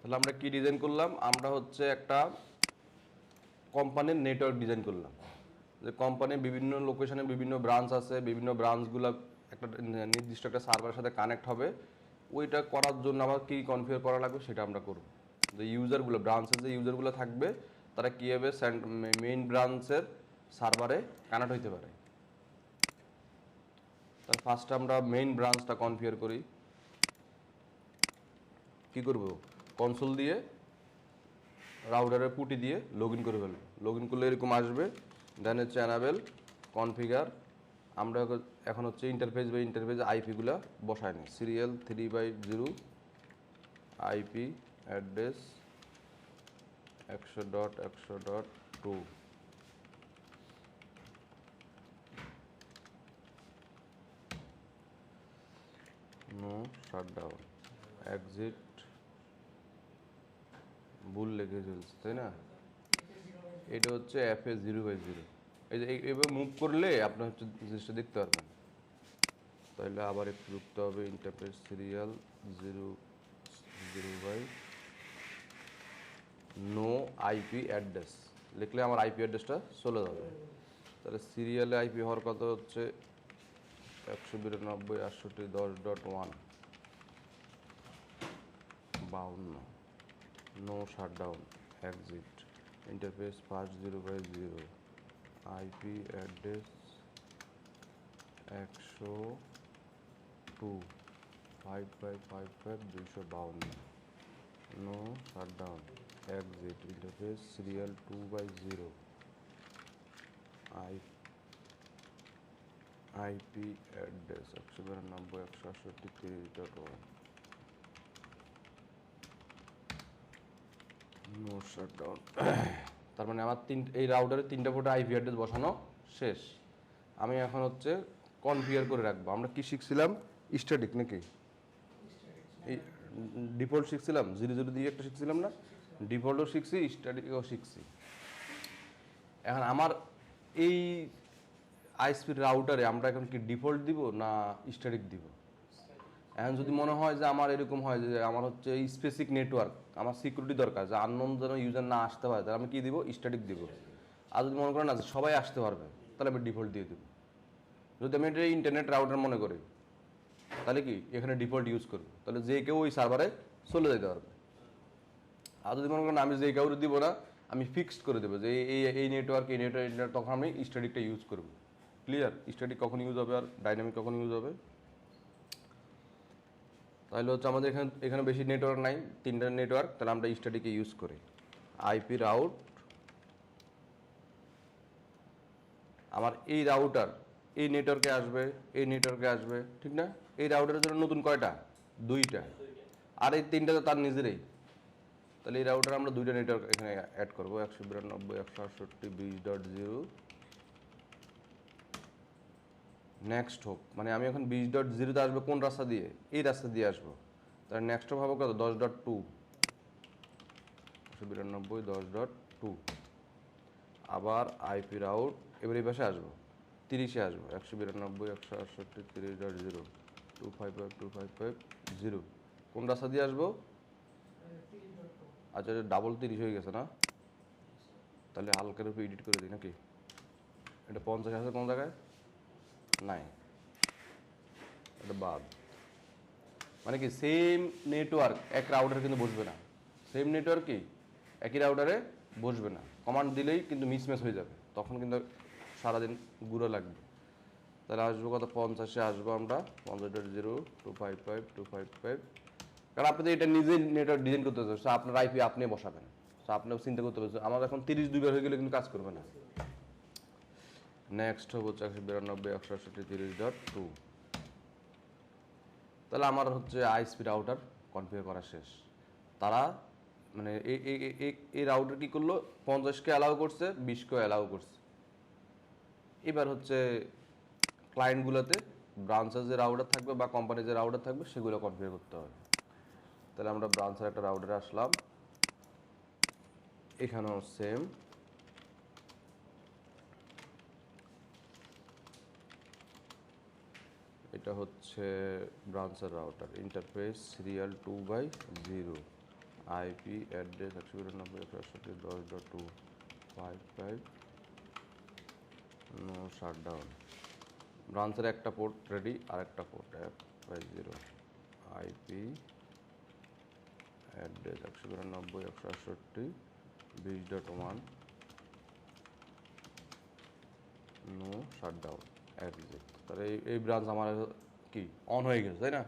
তাহলে আমরা কি ডিজাইন করলাম? আমরা হচ্ছে একটা কোম্পানির নেটওয়ার্ক ডিজাইন করলাম, যে কোম্পানির বিভিন্ন লোকেশনে বিভিন্ন ব্রাঞ্চ আছে, বিভিন্ন ব্রাঞ্চগুলো একটা নির্দিষ্ট একটা সার্ভারের সাথে কানেক্ট হবে। ওইটা করার জন্য আমার কী কনফিগার করা লাগবে সেটা আমরা করব। যে ইউজারগুলো, ব্রাঞ্চের যে ইউজারগুলো থাকবে তারা কীভাবে মেইন ব্রাঞ্চের সার্ভারে কানেক্ট হইতে পারে। তার ফার্স্টে আমরা মেইন ব্রাঞ্চটা কনফিগার করি। কি করব? কনসোল দিয়ে রাউটারের পুটি দিয়ে লগ ইন করে ফেলবো। লগ ইন করলে এরকম আসবে, দেন হচ্ছে অ্যানাবেল কনফিগার। আমরা এখন হচ্ছে ইন্টারফেস বাই ইন্টারফেস আইপিগুলো বসায় নিই। Serial 3/0 IP address 100.100.2। No shutdown, exit ভুল লিখে ফেলছে, তাই না? এটা হচ্ছে FA 0/0। এই যে এইভাবে মুভ করলে আপনি হচ্ছে জিনিসটা দেখতে পারবেন। তাহলে আবার একটু লিখতে হবে interface serial 0 no IP address লিখলে আমার আইপি অ্যাড্রেসটা চলে যাবে। তাহলে সিরিয়ালে আইপি হওয়ার কথা হচ্ছে 192.10.1 no shutdown, exit interface first 0/0 IP address 102.5.5.252 no shutdown, exit interface serial 2/0 IP address 192.168.30.1 no shutdown. তার মানে আমার এই রাউটারে 3টা পোর্টে আইপি অ্যাড্রেস বসানো শেষ। আমি এখন হচ্ছে কনফিগার করে রাখবো। আমরা কি শিখছিলাম? স্ট্যাটিক নাকি এই ডিফল্ট শিখছিলাম, 0 দিয়ে একটা শিখছিলাম না? ডিফল্টও শিখছি, স্ট্যাটিকও শিখছি। এখন আমার এই আইএসপির রাউটারে আমরা এখন কি ডিফল্ট দিব না স্ট্যাটিক দিব? এখন যদি মনে হয় যে আমার এরকম হয় যে আমার হচ্ছে স্পেসিফিক নেটওয়ার্ক, আমার সিকিউরিটি দরকার, যে আননোন যেন ইউজার না আসতে পারে, তাহলে আমি কী দিব? স্ট্যাটিক দিব। আর যদি মনে করেন না সবাই আসতে পারবে, তাহলে আমি ডিফল্ট দিয়ে দেবো। যদি আমি এটা ইন্টারনেট রাউটার মনে করি, তাহলে কি এখানে ডিফল্ট ইউজ করবো, তাহলে যে কেউ ওই সার্ভারে চলে যেতে পারবে। আর যদি মনে করেন আমি যে কাউরে দিব না, আমি ফিক্সড করে দেবো যে এই নেটওয়ার্ক, তখন আমি স্ট্যাটিকটা ইউজ করবো। ক্লিয়ার? স্ট্যাটিক কখন ইউজ হবে আর ডাইনামিক কখন ইউজ হবে? তাহলে হচ্ছে আমাদের এখানে বেশি নেটওয়ার্ক নাই, 3টা নেটওয়ার্ক, তাহলে আমরা স্ট্যাটিকে ইউজ করি। আইপি রাউট, আমার এই রাউটার এই নেটওয়ার্কে আসবে, এই নেটওয়ার্কে আসবে, ঠিক না? এই রাউটারের জন্য নতুন কয়টা? 2টা। আর এই 3টা তো তার নিজেরই। তাহলে এই রাউটার আমরা 2টা নেটওয়ার্ক এখানে অ্যাড করবো, 192.168.20.0 নেক্সট হোপ। মানে আমি এখন 20.0তে আসবো কোন রাস্তা দিয়ে? এই রাস্তা দিয়ে আসবো। তাহলে নেক্সট হোপ হবে কত? 10.2, 192.10.2। আবার আইপি রাউট, এবার এই পাশে আসবো, 30-এ আসবো, 192.168.30.0 255.255.0। কোন রাস্তা দিয়ে আসবো? আচ্ছা, ডাবল 30 হয়ে গেছে না? তাহলে হালকার উপর এডিট করে দিই নাকি? এটা 50 আছে কোন জায়গায়? নাই, এটা বাদ। মানে কি সেম নেটওয়ার্ক এক রাউটারে কিন্তু বসবে না। সেম নেটওয়ার্ক কি একই রাউটারে বসবে না। কমান্ড দিলেই কিন্তু মিসম্যাচ হয়ে যাবে, তখন কিন্তু সারাদিন গুঁড়ো লাগবে। তাহলে আসবো কত? 50-এ আসবো আমরা 50.0.255.255। কারণ আপনি তো এটা নিজে নেটওয়ার্ক ডিজাইন করতে পারছেন, আপনার আইপি আপনি বসাবেন, আপনিও চিন্তা করতে পারছেন। আমার এখন 32 বার হয়ে গেলে কিন্তু কাজ করবে না। নেক্সট হচ্ছে 192.168.30.2। তাহলে আমার হচ্ছে আইএসপি রাউটার কনফিগার করা শেষ। তারা মানে এই রাউটার কী করলো? 50কে অ্যালাউ করছে, 20কেও অ্যালাউ করছে। এবার হচ্ছে ক্লায়েন্টগুলোতে ব্রাঞ্চের যে রাউটার থাকবে বা কোম্পানির যে রাউটার থাকবে সেগুলো কনফিগার করতে হবে। তাহলে আমরা ব্রাঞ্চের একটা রাউটারে আসলাম, এখানেও সেম। এটা হচ্ছে ব্রাঞ্চের router, interface serial 2/0 IP address 192.168.10.255 no shutdown. ব্রাঞ্চের একটা পোর্ট রেডি, আর একটা port 150 IP address 192.168.20.1 no shutdown exit. তাহলে এই ব্রাঞ্চ আমার কি অন হয়ে গেছে, তাই না?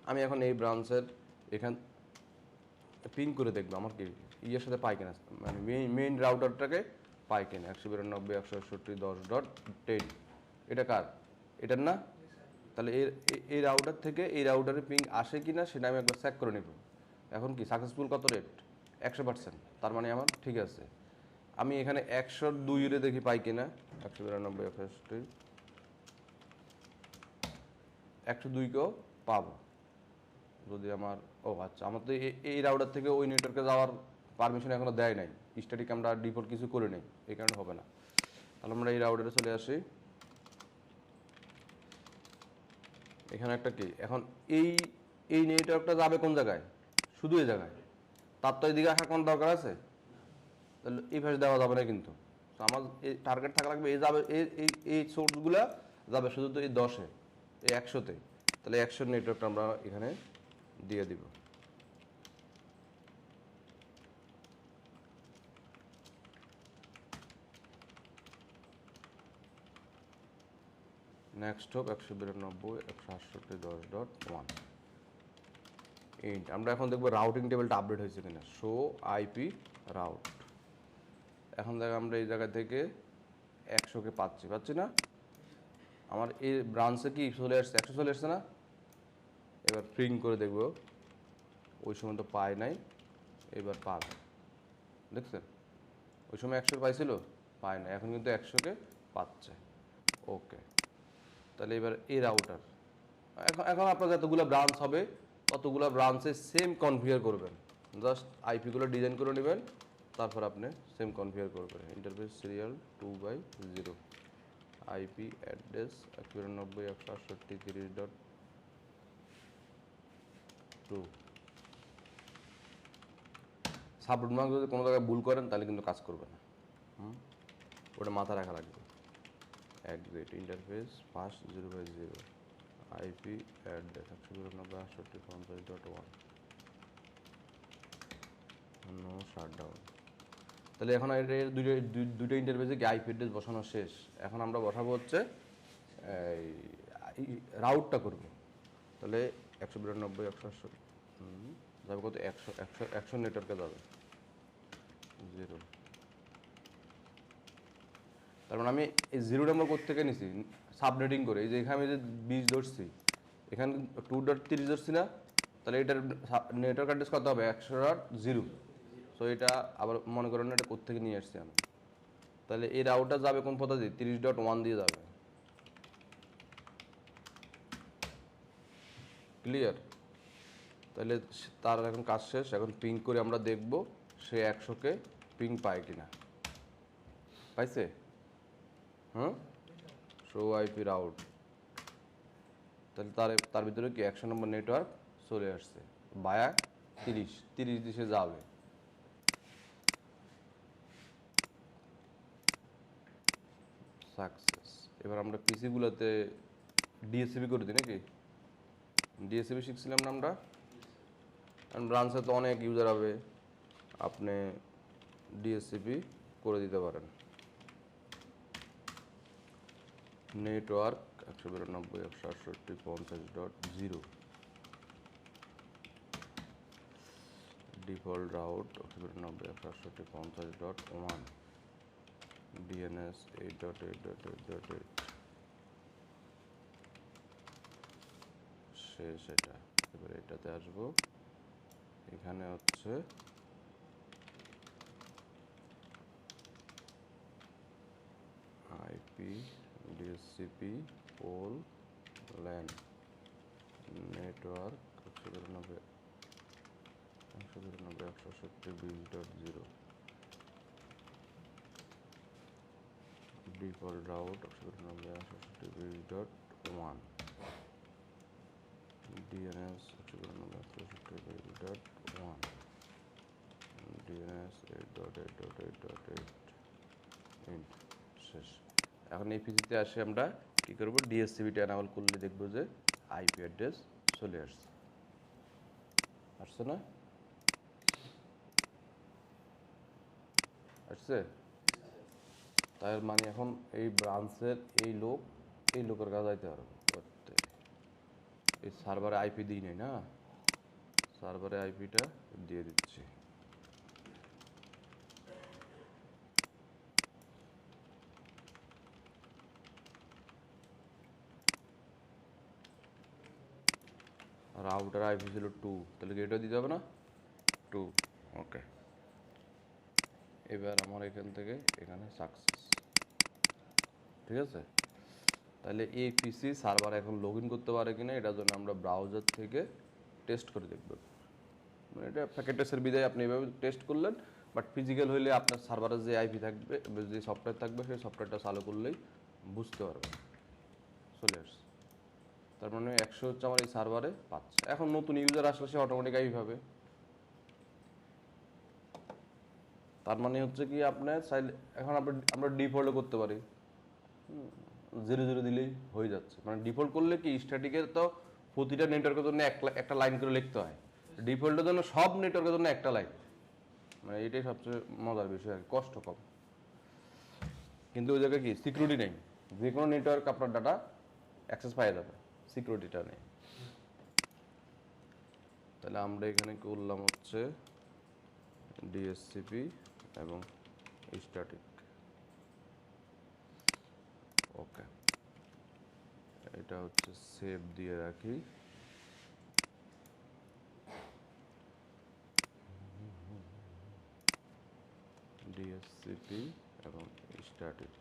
আমি এখন এই ব্রাঞ্চের এখান পিং করে দেখবো আমার কি ইয়ের সাথে পাই কিনা, মানে মেইন রাউটারটাকে পাই কিনা। 192.168.10.10 এটা কার? এটার না? তাহলে এই রাউটার থেকে এই রাউটারে পিং আসে কিনা সেটা আমি একবার চেক করে নেব। এখন কি সাকসেসফুল কত রেট? 100%। তার মানে আমার ঠিক আছে। আমি এখানে 102 দেখি পাই কিনা। 192.168 102কেও পাবো যদি আমার, ও আচ্ছা, আমার তো এই রাউটার থেকে ওই নেটওয়ার্কে যাওয়ার পারমিশন এখনো দেয় নাই। স্ট্যাটিক আমরা ডিফল্ট কিছু করে নেই, এই কারণে হবে না। তাহলে আমরা এই রাউটারে চলে আসি। এখানে একটা কি এখন এই এই নেটওয়ার্কটা যাবে কোন জায়গায়? শুধু এই জায়গায়। তার তো এদিকে আসার কোনো দরকার আছে? তাহলে এই ভাষা দেওয়া যাবে না কিন্তু। তো আমার এই টার্গেট থাকা লাগবে, এই যাবে এই সোর্সগুলা যাবে শুধু তো এই 10-এ, এই 100-তে। তাহলে 100 নেটওয়ার্কটা আমরা এখানে দিয়ে দিব। নেক্সট হোক 192.168.10.1 ইন্ট। আমরা এখন দেখবো রাউটিং টেবিলটা আপডেট হয়েছে কিনা। Show IP route. এখন দেখ আমরা এই জায়গা থেকে 100কে পাচ্ছি না? আমার এই ব্রাঞ্চে কি চলে আসছে? 100 চলে আসছে না? এবার প্রিং করে দেখব। ওই সময় তো পায় নাই, এবার পাবে। দেখছেন? ওই সময় 100 পাইছিল, পায় না, এখন কিন্তু 100কে পাচ্ছে। ওকে, তাহলে এবার এই রাউটার এখন আপনার যতগুলো ব্রাঞ্চ হবে ততগুলো ব্রাঞ্চে সেম কনফিগার করবেন। জাস্ট আইপিগুলো ডিজাইন করে নেবেন, তারপর আপনি সেম কনফিগার করবেন। Interface serial 2/0 IP address 192.168.30.2। Subnet mask যদি কোনো জায়গায় ভুল করেন তাহলে কিন্তু কাজ করবে না। ওটা মাথা রাখা লাগবে। Exit interface first 0/0 IP address 192.168.50.1 no shutdown. তাহলে এখন এর দুটো ইন্টারফেসে কি আইপি অ্যাড্রেস বসানো শেষ। এখন আমরা বসাবো হচ্ছে এই রাউটটা করব। তাহলে 192.168 যাবে কত? 100 নেটওয়ার্কে যাবে 0। তার মানে আমি এই 0 নম্বর কোত্থেকে নিছি? সাবনেটিং করে। এই যে এখানে আমি যে 20 ধরছি, এখানে 2.30 ধরছি না? তাহলে এটার নেটওয়ার্ক অ্যাড্রেস কত হবে? 100.0। সো এটা আবার মনে করেন এটা কোত্থেকে নিয়ে আসছি আমি। তাহলে এই রাউটার যাবে কোন পদ্ধতি? 30.1 দিয়ে যাবে। ক্লিয়ার? তাহলে তার এখন কাজ শেষ। এখন পিং করে আমরা দেখব সে 100কে পিং পায় কিনা। পাইছে? Show IP route. তাহলে তার ভিতরে কি 100 নম্বর নেটওয়ার্ক চলে আসছে বায়া 30 দিশে যাবে। সাকসেস। এবার আমরা পিসিগুলোতে ডিএসসিপি করে দিই নাকি? ডিএসসিপি শিখছিলাম না আমরা? কারণ ব্রাঞ্চে তো অনেক ইউজার হবে, আপনি ডিএসসিপি করে দিতে পারেন। নেটওয়ার্ক 192.168.50.0 ডিফল্ট রাউট 192.168.50.1 ডিএনএস 8.8.8.8 শেষ এটা। এবার এটাতে আসবো, এখানে হচ্ছে IP DHCP pool LAN network 192.168.20.0 default route 192.168.20.1 DNS 192.168.20.1 -8.8.8.8 শেষ। এখন এই পিসিতে আসে আমরা কি করব, ডিএসসিপিটা এনাবল করলে দেখবো যে আইপি অ্যাড্রেস চলে আসছে না? আসছে। তার মানে এখন এই ব্রাঞ্চের এই লোকের কাছে যাইতে পারবো। এই সার্ভারে আইপি দিই নাই না, সার্ভারে আইপিটা দিয়ে দিচ্ছি। রাউটার আইপি ছিল 2, তাহলে এটা দিতে হবে না 2। ওকে, এবার আমার এখান থেকে এখানে সাকসেস। ঠিক আছে, তাহলে এই পিসি সার্ভার এখন লগ ইন করতে পারে কিনা এটার জন্য আমরা ব্রাউজার থেকে টেস্ট করে দেখব। মানে এটা প্যাকেটেসের বিদায় আপনি এভাবে টেস্ট করলেন, বাট ফিজিক্যাল হইলে আপনার সার্ভারের যে আইপি থাকবে, যে সফটওয়্যার থাকবে, সেই সফটওয়্যারটা চালু করলেই বুঝতে পারবেন। চলে আসছে, তার মানে 100 হচ্ছে আমার এই সার্ভারে পাচ্ছে। এখন নতুন ইউজার আসলে সে অটোমেটিক আইপি পাবে। তার মানে হচ্ছে কি আপনার চাইলে এখন আমরা ডিফল্টও করতে পারি, 0 দিলেই হয়ে যাচ্ছে। মানে ডিফল্ট করলে কি স্ট্যাটিকের তো প্রতিটা নেটওয়ার্কের জন্য একটা লাইন করে লিখতে হয়, ডিফল্টের জন্য সব নেটওয়ার্কের জন্য একটা লাইন। মানে এটাই সবচেয়ে মজার বিষয় আর কি, কষ্ট কম। কিন্তু ওই জায়গায় কি সিকিউরিটি নেই, যে কোনো নেটওয়ার্ক আপনার ডাটা অ্যাক্সেস পাওয়া যাবে, সিকিউরিটিটা নেই। তাহলে আমরা এখানে করলাম হচ্ছে ডিএসসিপি এবং স্ট্যাটিক। ওকে, এটা হচ্ছে সেভ দিয়ে রাখি। ডিএসসিপি এবং স্ট্যাটিক।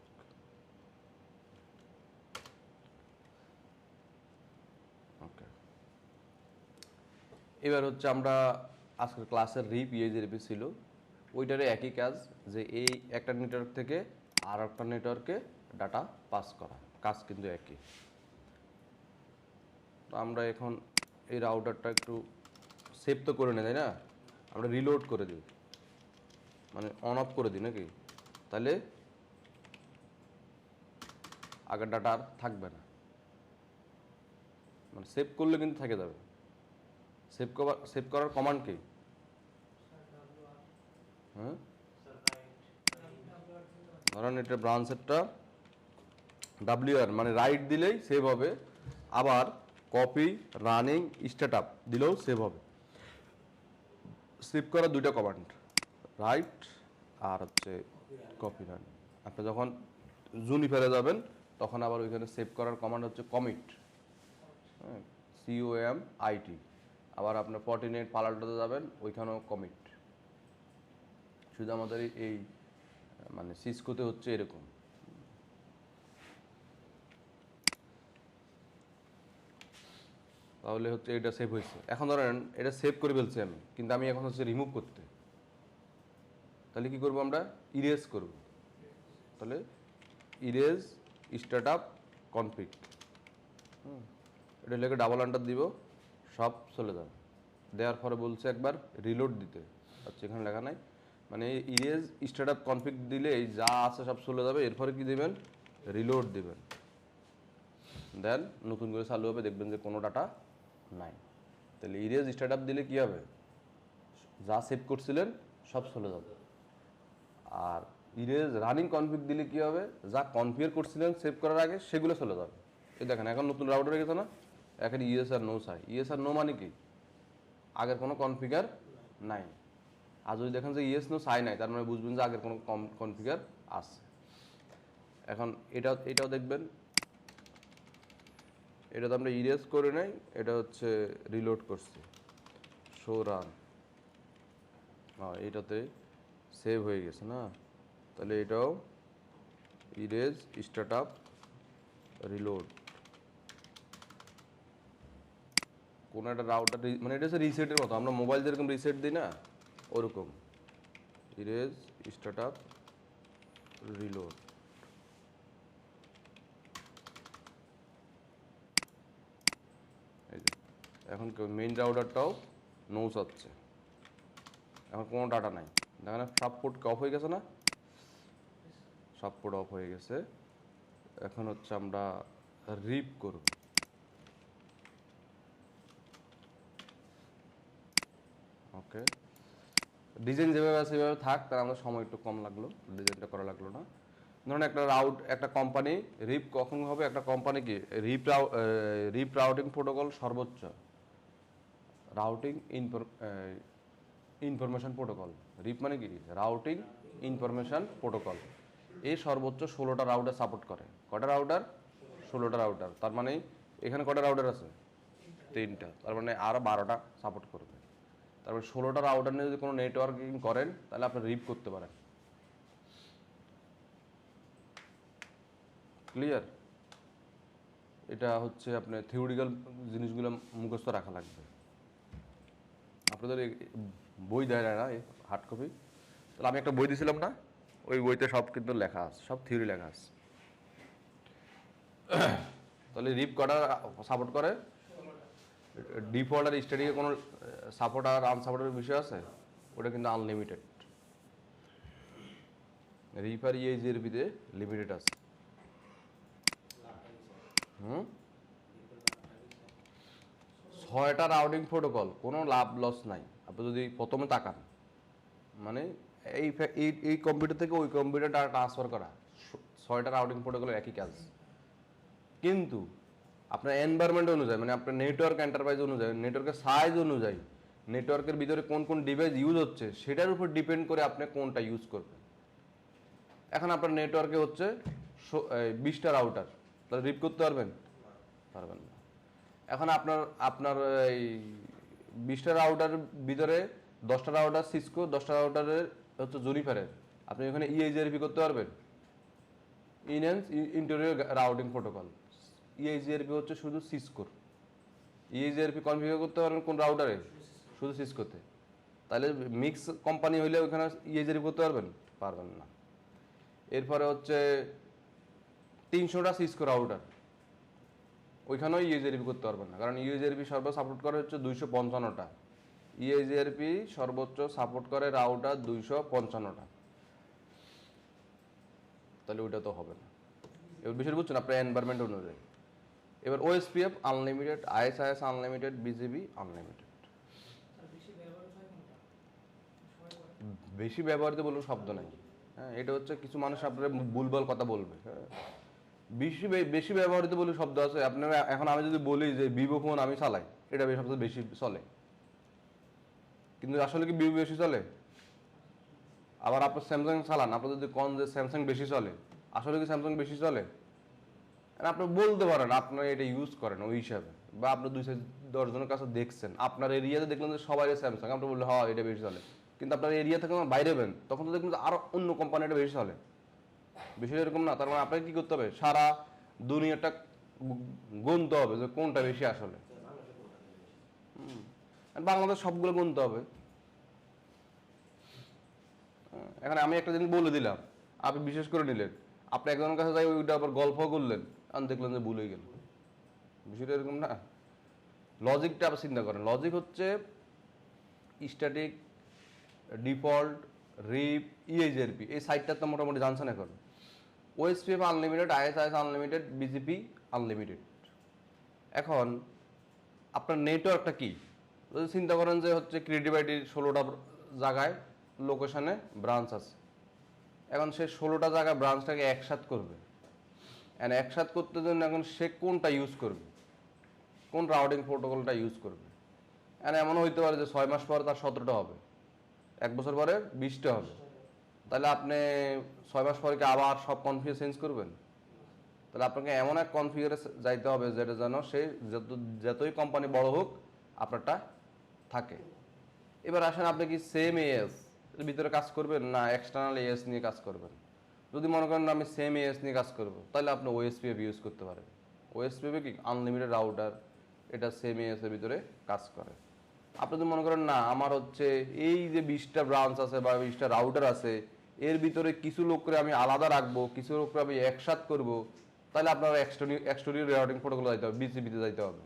ওকে, এবার হচ্ছে আমরা আজকের ক্লাসের রিপি ছিল, ওইটারে একই কাজ, যে এই একটা নেটওয়ার্ক থেকে আর একটা নেটওয়ার্কে ডাটা পাস করা, কাজ কিন্তু একই। তো আমরা এখন এই রাউটারটা একটু সেভ তো করে নেই, তাই না? আমরা রিলোড করে দিই, মানে অন অফ করে দিই নাকি, তাহলে আগের ডাটা আর থাকবে না। মানে সেভ করলে কিন্তু থেকে যাবে। সেভ করার কমান্ড কি? হ্যাঁ, ধরেন এটা ব্রাঞ্চেরটা WR মানে রাইট দিলেই সেভ হবে, আবার কপি রানিং স্টার্ট আপ দিলেও সেভ হবে। সেভ করার দুইটা কমান্ড, রাইট আর হচ্ছে কপি রানিং। আপনি যখন জুনিফারে যাবেন তখন আবার ওইখানে সেভ করার কমান্ড হচ্ছে কমিট, হ্যাঁ, COMIT। আবার আপনার পটিনেট পালাটাতে যাবেন, ওইখানেও কমিট। শুধু আমাদের এই মানে সিসকোতে হচ্ছে এরকম। তাহলে হচ্ছে এটা সেভ হয়েছে। এখন ধরেন এটা সেভ করে ফেলছি আমি, কিন্তু আমি এখন হচ্ছে রিমুভ করতে, তাহলে কি করব, আমরা ইরেজ করব। তাহলে ইরেজ স্টার্ট আপ কনফিগ, এটা লেগে ডাবল আন্ডার দিব, সব চলে যাবে। দেওয়ার পরে বলছে একবার রিলোড দিতে, আচ্ছা এখানে লেখা নাই, মানে ইরেজ স্টার্ট আপ কনফিগ দিলে এই যা আছে সব চলে যাবে। এরপরে কি দিবেন, রিলোড দিবেন, দেন নতুন করে চালু হবে, দেখবেন যে কোনো ডাটা নাই। তাহলে ইরেজ স্টার্ট আপ দিলে কি হবে, যা সেভ করছিলেন সব চলে যাবে। আর ইরেজ রানিং কনফিগ দিলে কি হবে, যা কনফিগার করছিলেন সেভ করার আগে সেগুলো চলে যাবে। এই দেখেন এখন নতুন রাউটার গেছে না, এখন ইএসআর নো চাই। ইএসআর নো মানে কি, আগের কোনো কনফিগার নাই। আর যদি দেখেন যে ইএস নো চাই নাই, তার মানে বুঝবেন যে আগের কোনো কনফিগার আছে। এখন এটাও দেখবেন, এটা তো আমরা ইরেজ করে নাই, এটা হচ্ছে রিলোড করছি, শো রান, হ্যাঁ এটাতে সেভ হয়ে গেছে না। তাহলে এটাও ইরেজ স্টার্ট আপ রিলোড, কোনো একটা রাউটার মানে এটা হচ্ছে রিসেটের মতো, আমরা মোবাইল যেরকম রিসেট দিই না, ওরকম ইরেজ স্টার্ট আপ রিলোড। এই যে এখন মেইন রাউটারটাও নো চাচ্ছে, এখন কোনো ডাটা নাই, দেখেন সব পোর্ট অফ হয়ে গেছে না, সব পোর্ট অফ হয়ে গেছে। এখন হচ্ছে আমরা রিপ করব। ওকে, ডিজাইন যেভাবে আছে সেভাবে থাক, তার আমাদের সময় একটু কম লাগলো, ডিজাইনটা করা লাগলো না। ধরুন একটা কোম্পানি রিপ কখন হবে, একটা কোম্পানি কি রিপ রাউটিং প্রোটোকল সর্বোচ্চ রাউটিং ইনফরমেশন প্রোটোকল। রিপ মানে কি, রাউটিং ইনফরমেশন প্রোটোকল। এই সর্বোচ্চ 16টা রাউটার সাপোর্ট করে। কটা রাউটার? 16টা রাউটার। তার মানে এখানে কটা রাউটার আছে? 3টা। তার মানে আরও 12টা সাপোর্ট করবে। তারপরে 16টা রাউটার নিয়ে যদি কোনো নেটওয়ার্কিং করেন তাহলে আপনি রিপ করতে পারেন। ক্লিয়ার? এটা হচ্ছে আপনার থিওরিক্যাল জিনিসগুলো মুখস্থ রাখা লাগবে। আপনাদের বই দেয় না হার্ড কপি? তাহলে আমি একটা বই দিয়েছিলাম না, ওই বইতে সব কিন্তু লেখা আছে, সব থিওরি লেখা আছে। তাহলে রিপ কটা সাপোর্ট করে? ডিফল্ট আর স্ট্যাটিকে কোনো সাপোর্ট আর আনসাপোর্টের বিষয় আছে? ওটা কিন্তু আনলিমিটেড। রিপ আর ইএইচডিআরপিতে লিমিটেড আছে। হুম, 6টা রাউটিং প্রোটোকল, কোনো লাভ লস নাই। আপনি যদি প্রথমে তাকান, মানে এই এই কম্পিউটার থেকে ওই কম্পিউটার ডাটা ট্রান্সফার করা, 6টা রাউটিং প্রোটোকলের একই কাজ। কিন্তু আপনার এনভায়রনমেন্ট অনুযায়ী, মানে আপনার নেটওয়ার্ক এন্টারপ্রাইজ অনুযায়ী, নেটওয়ার্কের সাইজ অনুযায়ী, নেটওয়ার্কের ভিতরে কোন কোন ডিভাইস ইউজ হচ্ছে সেটার উপর ডিপেন্ড করে আপনি কোনটা ইউজ করবেন। এখন আপনার নেটওয়ার্কে হচ্ছে 20টা রাউটার, তাহলে রিপ করতে পারবেন? পারবেন না। এখন আপনার আপনার এই 20টা রাউটারের ভিতরে 10টা রাউটার সিসকো, 10টা রাউটারের হচ্ছে জুনিফারের, আপনি এখানে ইএইচডিআরপি করতে পারবেন? Enhanced interior routing protocol. EIGRP হচ্ছে শুধু সিসকোর। ইএইচডিআরপি কনফিগার করতে পারবেন কোন রাউটারে? শুধু সিসকোতে। তাহলে মিক্স কোম্পানি হইলে ওইখানে ইএইচডিআরপি করতে পারবেন? পারবেন না। এরপরে হচ্ছে 300টা সিসকো রাউটার, ওইখানেও ইএইচডিআরপি করতে পারবেন না, কারণ ইএইচডিআরপি সর্বোচ্চ সাপোর্ট করে হচ্ছে 255টা। ইএইচডিআরপি সর্বোচ্চ সাপোর্ট করে রাউটার 255টা। তাহলে ওইটা তো হবে না। এবার বিষয় বুঝছেন আপনার এনভায়রনমেন্ট অনুযায়ী। এবার OSPF unlimited, ISIS unlimited, BGB unlimited. বেশি ব্যবহৃত বলবো শব্দ নাই। হ্যাঁ, এটা হচ্ছে কিছু মানুষ আপনারা ভুলভাল কথা বলবে। হ্যাঁ, বেশি ব্যবহৃত বলে শব্দ আছে। আপনারা এখন আমি যদি বলি যে ভিভো ফোন আমি চালাই, এটা সবচেয়ে বেশি চলে, কিন্তু আসলে কি ভিভো বেশি চলে? আবার আপনার স্যামসাং চালান, আপনার যদি কন যে স্যামসাং বেশি চলে, আসলে কি স্যামসাং বেশি চলে? আপনি বলতে পারেন আপনারা এটা ইউজ করেন ওই হিসাবে, বা আপনি 2-10 জনের কাছে দেখছেন, আপনার এরিয়াতে দেখলেন যে সবাই স্যামসাং, আপনি বললেন হ্যাঁ এটা বেশি চলে, কিন্তু আপনার এরিয়া থেকে বাইরে বেন তখন তো দেখবেন যে আরো অন্য কোম্পানি এটা বেশি চলে। বিষয়টা এরকম না। তার মানে আপনাকে কি করতে হবে? সারা দুনিয়াটা গুনতে হবে যে কোনটা বেশি আসলে। বাংলাদেশ সবগুলো গুনতে হবে। এখন আমি একটা জিনিস বলে দিলাম, আপনি বিশেষ করে নিলেন, আপনি একজনের কাছে যাই ওইটা আবার গল্প করলেন, আর দেখলেন যে ভুলে গেল। বিষয়টা এরকম না। লজিকটা আবার চিন্তা করেন। লজিক হচ্ছে স্ট্যাটিক, ডিফল্ট, রিপ, ইএইচডিআরপি, এই সাইটটা তো মোটামুটি জানছেন এখন। OSPF unlimited, ISIS unlimited, BGP unlimited. এখন আপনার নেটওয়ার্কটা কি? যদি চিন্তা করেন যে হচ্ছে ক্রিয়েটিভ আইটির 16টা জায়গায় লোকেশনে ব্রাঞ্চ আছে, এখন সে 16টা জায়গায় ব্রাঞ্চটাকে একসাথ করবে। একসাথ করতে জন্য এখন সে কোনটা ইউজ করবে, কোন রাউটিং প্রোটোকলটা ইউজ করবে? এমন হইতে পারে যে 6 মাস পরে তার 17টা হবে, 1 বছর পরে 20টা হবে। তাহলে আপনি 6 মাস পরে কি আবার সব কনফিগার চেঞ্জ করবেন? তাহলে আপনাকে এমন এক কনফিগারে যাইতে হবে যেটা যেন সে যতই কোম্পানি বড় হোক আপনারটা থাকে। এবার আসেন, আপনি কি সেম এএস ভিতরে কাজ করবেন না এক্সটার্নাল এএস নিয়ে কাজ করবেন? যদি মনে করেন আমি সেম এএস নিয়ে কাজ করব, তাহলে আপনি ওএসপিএফ ইউজ করতে পারেন। ওএসপিএফ কি আনলিমিটেড রাউটার, এটা সেম এএস এর ভিতরে কাজ করে। আপনি যদি মনে করেন না আমার হচ্ছে এই যে 20টা ব্রাঞ্চ আছে বা 20টা রাউটার আছে, এর ভিতরে কিছু লোককে আমি আলাদা রাখবো, কিছু লোককে আমি একসাথ করব, তাহলে আপনার এক্সটেরিয়র রাউটিং প্রোটোকল যাইতে হবে, বিজিবিতে যাইতে হবে।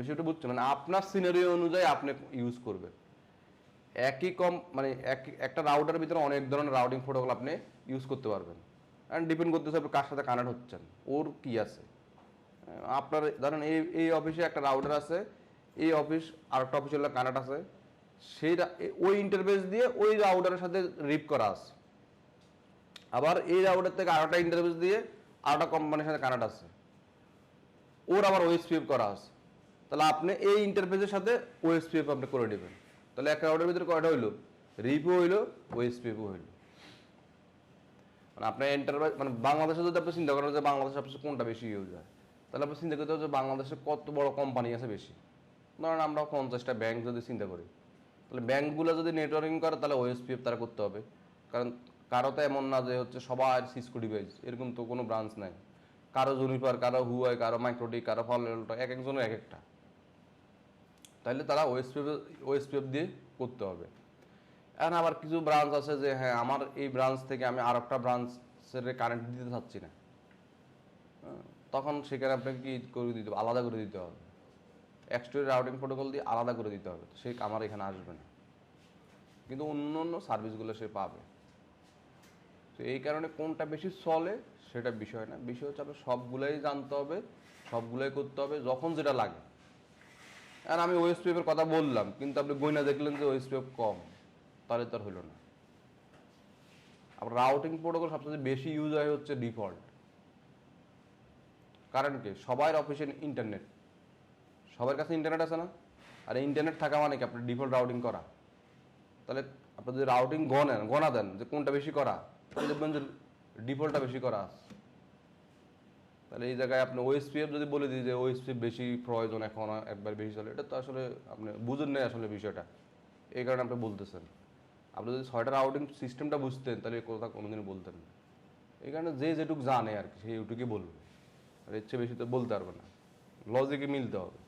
বিষয়টা বুঝছেন? মানে আপনার সিনারিও অনুযায়ী আপনি ইউজ করবেন। একই মানে একটা রাউটারের ভিতরে অনেক ধরনের রাউটিং প্রোটোকল আপনি ইউজ করতে পারবেন, অ্যান্ড ডিপেন্ড করতেছে আপনি কার সাথে কানেক্ট হচ্ছেন, ওর কি আছে। আপনার ধরেন এই অফিসে একটা রাউটার আছে, এই অফিস আর একটা অফিসের কানেক্ট আছে, সেই ওই ইন্টারফেস দিয়ে ওই রাউটারের সাথে রিপ করা আছে, আবার এই রাউটার থেকে আর একটা ইন্টারফেস দিয়ে আর একটা কোম্পানির সাথে কানেক্ট আছে, ওর আবার ওএসপিএফ করা আছে। তাহলে আপনি এই ইন্টারফেসের সাথে ওএসপিএফ আপনি করে নেবেন। তাহলে এক রাউটারের ভিতরে কয়টা হইলো, রিপও হইলো, ওএসপিএফও হইলো। মানে আপনার এন্টারপ্রাইজ মানে বাংলাদেশে যদি আপনি চিন্তা করেন যে বাংলাদেশে সবচেয়ে কোনটা বেশি ইউজ হয়, তাহলে আপনি চিন্তা করতে হবে যে বাংলাদেশে কত বড় কোম্পানি আছে বেশি। ধরেন আমরা 50টা ব্যাংক যদি চিন্তা করি, তাহলে ব্যাংকগুলো যদি নেটওয়ার্কিং করে তাহলে ওএসপিএফ তারা করতে হবে। কারণ কারো তো এমন না যে হচ্ছে সবার সিসকো ডিভাইস, এরকম তো কোনো ব্রাঞ্চ নাই। কারো জুনিপার, কারো হুয়াই, কারো মাইক্রোটিক, কারো ফলটা, এক একজনের এক একটা। তাহলে তারা ওএসপিএফ দিয়ে করতে হবে। এখন আবার কিছু ব্রাঞ্চ আছে যে হ্যাঁ আমার এই ব্রাঞ্চ থেকে আমি আর একটা ব্রাঞ্চের কারেন্ট দিতে চাচ্ছি না, তখন সেখানে আপনাকে কি করে দিতে হবে, আলাদা করে দিতে হবে, এক্সট্রা রাউটিং প্রোটোকল দিয়ে আলাদা করে দিতে হবে, সে আমার এখানে আসবে না, কিন্তু অন্য অন্য সার্ভিসগুলো সে পাবে। তো এই কারণে কোনটা বেশি চলে সেটা বিষয় না, বিষয় হচ্ছে আপনার সবগুলোই জানতে হবে, সবগুলোই করতে হবে যখন যেটা লাগে। আর আমি ওএসপিএফের কথা বললাম, কিন্তু আপনি গয়না দেখলেন যে ওএসপিএফ কম, তাহলে তো আর হলো না। আবার রাউটিং প্রোটোকল সবচেয়ে বেশি ইউজ হয় হচ্ছে ডিফল্ট। কারণ কি, সবার অফিসে ইন্টারনেট, সবার কাছে ইন্টারনেট আছে না, আর ইন্টারনেট থাকা মানে কি আপনার ডিফল্ট রাউটিং করা। তাহলে আপনি যদি রাউটিং গণা দেন যে কোনটা বেশি করা, তাহলে দেখবেন যে ডিফল্টটা বেশি করা আছে। তাহলে এই জায়গায় আপনি ওএসপিএফ যদি বলে দিই যে ওএসপিএফ বেশি প্রয়োজন এখন একবার বেশি চলে, এটা তো আসলে আপনি বুঝেন নাই আসলে বিষয়টা, এই কারণে আপনি বলতেছেন। আপনি যদি 6টা রাউটিং সিস্টেমটা বুঝতেন তাহলে এই কথা কোনোদিনই বলতেন না। এই কারণে যে যেটুকু জানে আর কি সেই ওইটুকুই বলবে, আর এর চেয়ে বেশি তো বলতে পারবে না, লজিকে মিলতে হবে।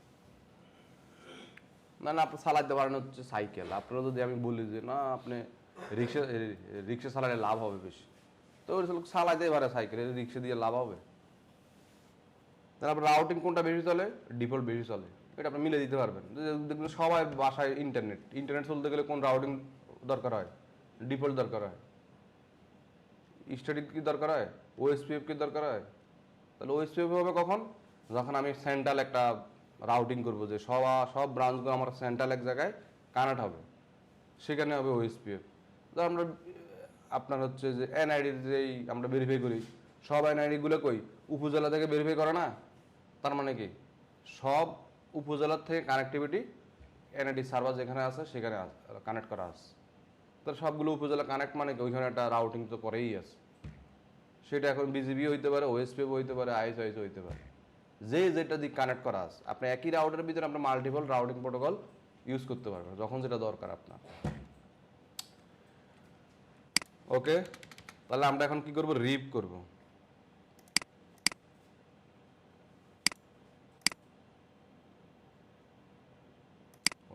না না আপনি চালাতে পারেন হচ্ছে সাইকেল, আপনারা যদি আমি বলি যে না আপনি রিক্সা রিক্সা চালালে লাভ হবে বেশি, তো ওই লোক চালাইতে পারে সাইকেল, রিক্সা দিয়ে লাভ হবে। তাহলে আপনার রাউটিং কোনটা বেশি চলে, ডিফল্ট বেশি চলে, এটা আপনি মিলে দিতে পারবেন। দেখবেন সবাই বাসায় ইন্টারনেট চলতে গেলে কোন রাউটিং দরকার হয়, ডিফল্ট দরকার হয়, স্ট্যাটিক কি দরকার হয়, ওএসপিএফ কি দরকার হয়। তাহলে ওএসপিএফ হবে কখন, যখন আমি সেন্ট্রাল একটা রাউটিং করবো, যে সব ব্রাঞ্চগুলো আমার সেন্ট্রাল এক জায়গায় কানেক্ট হবে, সেখানে হবে ওএসপিএফ। তো আমরা আপনার হচ্ছে যে এনআইডির যেই আমরা ভেরিফাই করি, সব এনআইডিগুলো কই উপজেলা থেকে ভেরিফাই করে না, তার মানে কি সব উপজেলার থেকে কানেক্টিভিটি এনআইডি সার্ভার যেখানে আছে সেখানে কানেক্ট করা আছে। তাহলে সবগুলো উপজেলা কানেক্ট মানে কি ওইখানে একটা রাউটিং তো করেই আছে, সেটা এখন বিজিবি হইতে পারে, ওএসপিএফ হইতে পারে, আইএসআইএস হইতে পারে, যে যেটা দিক কানেক্ট করা আছে। আপনি একই রাউটারের ভিতরে আপনার মাল্টিপল রাউটিং প্রোটোকল ইউজ করতে পারবেন যখন যেটা দরকার আপনার। ওকে, তাহলে আমরা এখন কি করব, রিপ করব।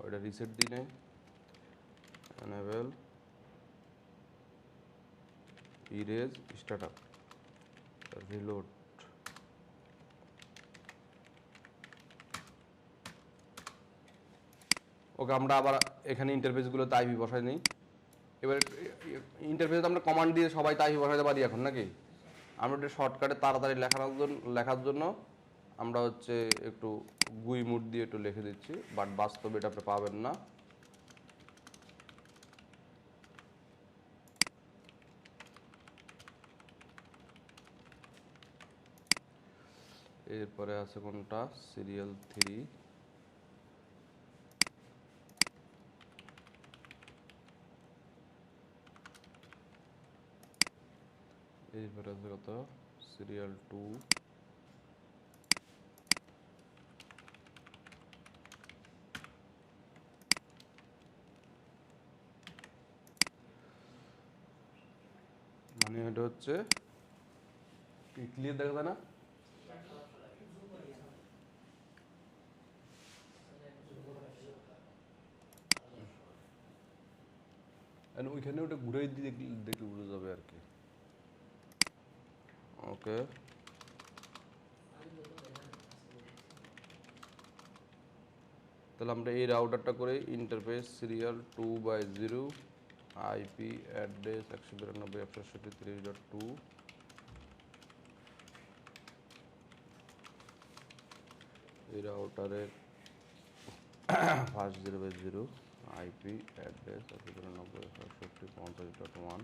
ওইটা রিসেট দিই নাই, এনেবল ইরেজ স্টার্টআপ রিলোড। ওকে, আমরা আবার এখানে ইন্টারফেসগুলোতে আইপি বসাই নিই। এবার ইন্টারফেসে আমরা কমান্ড দিয়ে সবাই তো আইপি বসাতে পারি এখন নাকি। আমরা একটু শর্টকাটে তাড়াতাড়ি লেখার জন্য আমরা হচ্ছে একটু গুই মুড দিয়ে একটু লিখে দিচ্ছি, বাট বাস্তবে এটা আপনি পাবেন না। এরপরে আছে কোনটা, সিরিয়াল 3, এরপরে আছে কত, সিরিয়াল 2, মানে এটা হচ্ছে ক্লিয়ার দেখা যায় না। ওইখানে ওটা ঘুরাই দিয়ে দেখলে বোঝা যাবে আর কি। ওকে, তাহলে আমরা এই রাউটারটা করে ইন্টারফেস সিরিয়াল 2/0 আইপি অ্যাড্রেস 192.168.3.2 এই রাউটারের fast 0/0 IP address 192.168.50.1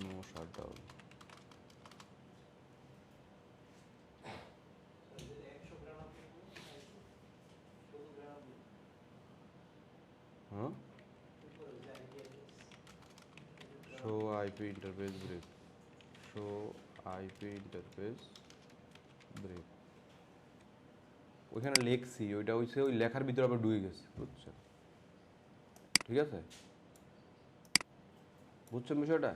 no shutdown. হ্যাঁ, show IP interface brief, show IP interface brief. ওইখানে লেখছি, ওইটা হচ্ছে ওই লেখার ভিতরে আবার ঢুকে গেছে, বুঝছেন? ঠিক আছে, বুঝছেন বিষয়টা?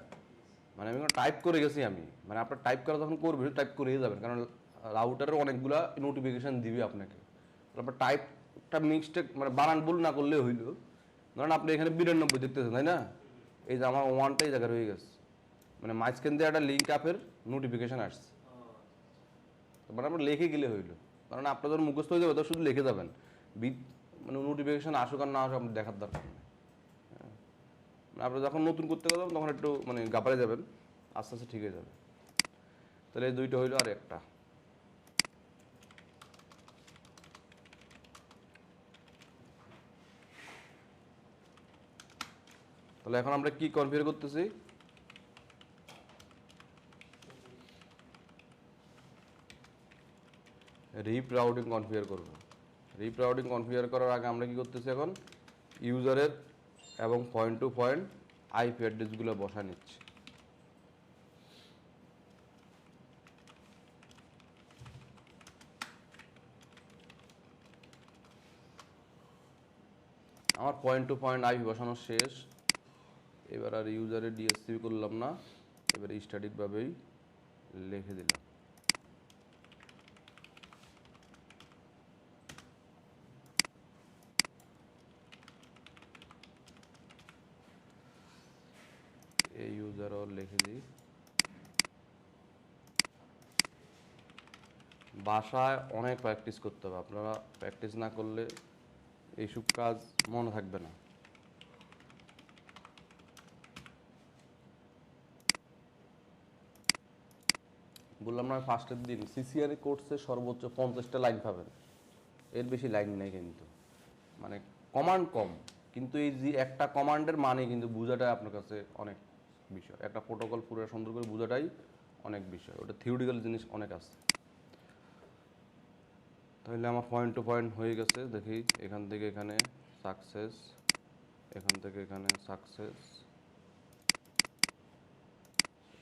মানে আমি টাইপ করে গেছি আমি, মানে আপনার টাইপ করা যখন করবেন টাইপ করেই যাবেন, কারণ রাউটারের অনেকগুলা নোটিফিকেশান দিবে আপনাকে। আপনার টাইপটা মিস্টেক মানে বানান ভুল না করলে হইল। ধরেন আপনি এখানে 92 দেখতেছেন, তাই না? এই যে আমার ওয়ানটাই জায়গা রয়ে গেছে, মানে মাঝখান দিয়ে একটা লিঙ্ক আপের নোটিফিকেশান আসছে, মানে আপনার লিখে গেলে হইল। কারণ আপনার যখন মুখস্থ হয়ে যাবে তো শুধু লিখে যাবেন, মানে নোটিফিকেশান আসুক আর না আসুক আপনার দেখার দরকার নেই। আপনি যখন নতুন করতে যাবেন তখন একটু মানে গাপারে যাবেন, আস্তে আস্তে ঠিক হয়ে যাবে। তাহলে এই দুইটা হইলো আর একটা। তাহলে এখন আমরা কি কনফিগার করতেছি? রিপ রাউটিং কনফিগার করব। রিপ রাউটিং কনফিগার করার আগে আমরা কি করতেছি, এখন ইউজারের এবং পয়েন্ট টু পয়েন্ট আইপি অ্যাড্রেসগুলো বসা নিচ্ছি। আমার পয়েন্ট টু পয়েন্ট আইপি বসানো শেষ। এবার আর ইউজারে ডিএসসিপি করলাম না, এবার স্ট্যাটিকভাবেই লিখে দিলাম। এই ইউজারও লিখে দিই। বাসায় অনেক প্র্যাকটিস করতে হবে, আপনারা প্র্যাকটিস না করলে এইসব কাজ মনে থাকবে না। বললাম না, ফার্স্টের দিন সিসিআর কোর্সে সর্বোচ্চ 50টা লাইন পাবেন, এর বেশি লাইন নেই কিন্তু, মানে কমান্ড কম, কিন্তু এই যে একটা কমান্ডের মানে কিন্তু বোঝাটাই আপনার কাছে অনেক বিষয়। একটা প্রোটোকল পুরো সুন্দর করে বোঝাটাই অনেক বিষয়, ওটা থিওরিক্যাল জিনিস অনেক আছে। তাহলে আমার পয়েন্ট টু পয়েন্ট হয়ে গেছে, দেখি এখান থেকে এখানে সাকসেস, এখান থেকে এখানে সাকসেস,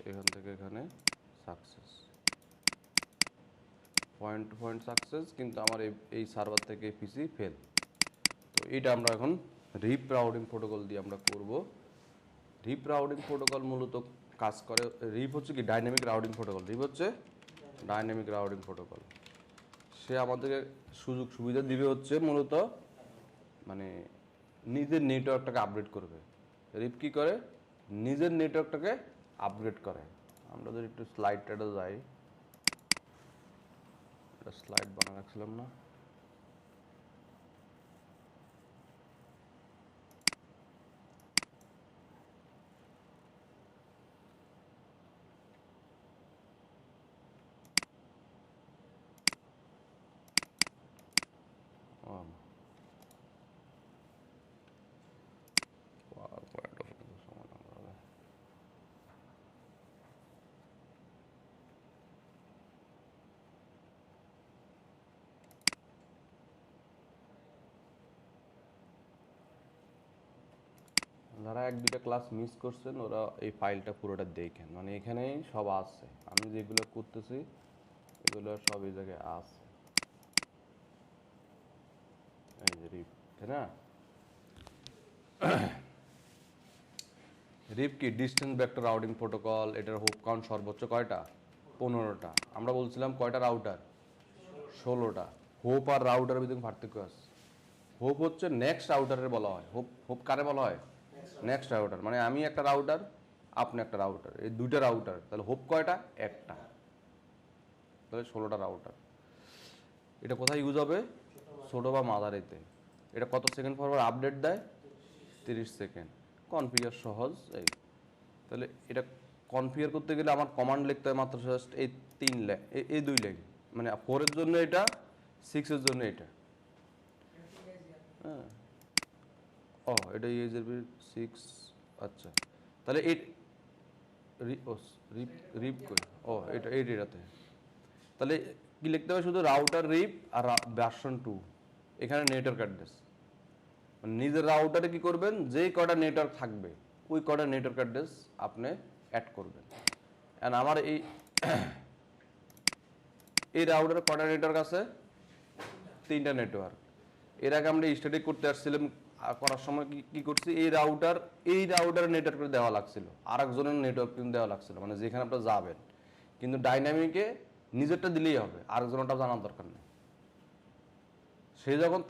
এখান থেকে এখানে success, point to point success. কিন্তু আমার এই সার্ভার থেকে পিসি ফেল। তো এটা আমরা এখন রিপ রাউটিং প্রোটোকল দিয়ে আমরা করব। রিপ রাউটিং প্রোটোকল মূলত কাজ করে, রিপ হচ্ছে কি ডাইনামিক রাউটিং প্রোটোকল, রিপ হচ্ছে ডাইনামিক রাউটিং প্রোটোকল। সে আমাদেরকে সুযোগ সুবিধা দিবে হচ্ছে মূলত মানে নিজের নেটওয়ার্কটাকে আপডেট করবে। রিপ কি করে? নিজের নেটওয়ার্কটাকে আপগ্রেড করে। আমরা যদি একটু স্লাইডটা যাই, একটা স্লাইড বানা রাখছিলাম না? যারা এক দুইটা ক্লাস মিস করছেন ওরা এই ফাইলটা পুরোটা দেখেন, মানে এখানেই সব আছে, আমি যেগুলো করতেছি এগুলো সব এই জায়গায় আছে। এই যে রিপ, তাই না? রিপ কি ডিস্টেন্স ভেক্টর রাউটিং প্রোটোকল। এটার হোপ কাউন্ট সর্বোচ্চ কয়টা? 15টা। আমরা বলছিলাম কয়টা রাউটার? 16টা। হোপ আর রাউটারের ভিতরে পার্থক্য আছে। হোপ হচ্ছে নেক্সট রাউটারের বলা হয়। হোপ হোপ কারে বলা হয়? Next router. মানে আমি একটা রাউটার, আপনি একটা রাউটার, এই দুইটা রাউটার, তাহলে হোপ কয়টা? একটা। তাহলে 16টা রাউটার। এটা কোথায় ইউজ হবে? ছোটো বা মাদারিতে। এটা কত সেকেন্ড পর আপডেট দেয়? 30 সেকেন্ড। কনফিগার সহজ এই। তাহলে এটা কনফিগার করতে গেলে আমার কমান্ড লিখতে হয় মাত্র জাস্ট এই 3 লাইন, এই 2 লাইন, মানে 4 এর জন্য এটা, 6 এর জন্য এটা। হ্যাঁ, ও এটা ইউএসবি 6। আচ্ছা, তাহলে এই রিপ কই? ও এটা এই ডেটাতে। তাহলে কি লিখতে হবে? শুধু রাউটার রিপ আর ভার্সন 2, এখানে নেটওয়ার্ক অ্যাড্রেস। নিজের রাউটারে কি করবেন? যেই কটা নেটওয়ার্ক থাকবে ওই কটা নেটওয়ার্ক অ্যাড্রেস আপনি অ্যাড করবেন। এন্ড আমার এই রাউটারে কটা নেটওয়ার্ক আছে? 3টা নেটওয়ার্ক। এর আগে আমরা স্ট্যাটিক করতে আসছিলাম, করার সময় কি করছি? এই রাউটার নেটওয়ার্ক দেওয়া লাগছিল, আরেকজনের নেটওয়ার্ক কিন্তু দেওয়া লাগছিল, মানে যেখানে আপনারা যাবেন। কিন্তু ডাইনামিকে নিজেরটা দিলেই হবে, আরেকজনটা জানার দরকার নেই। সে যখন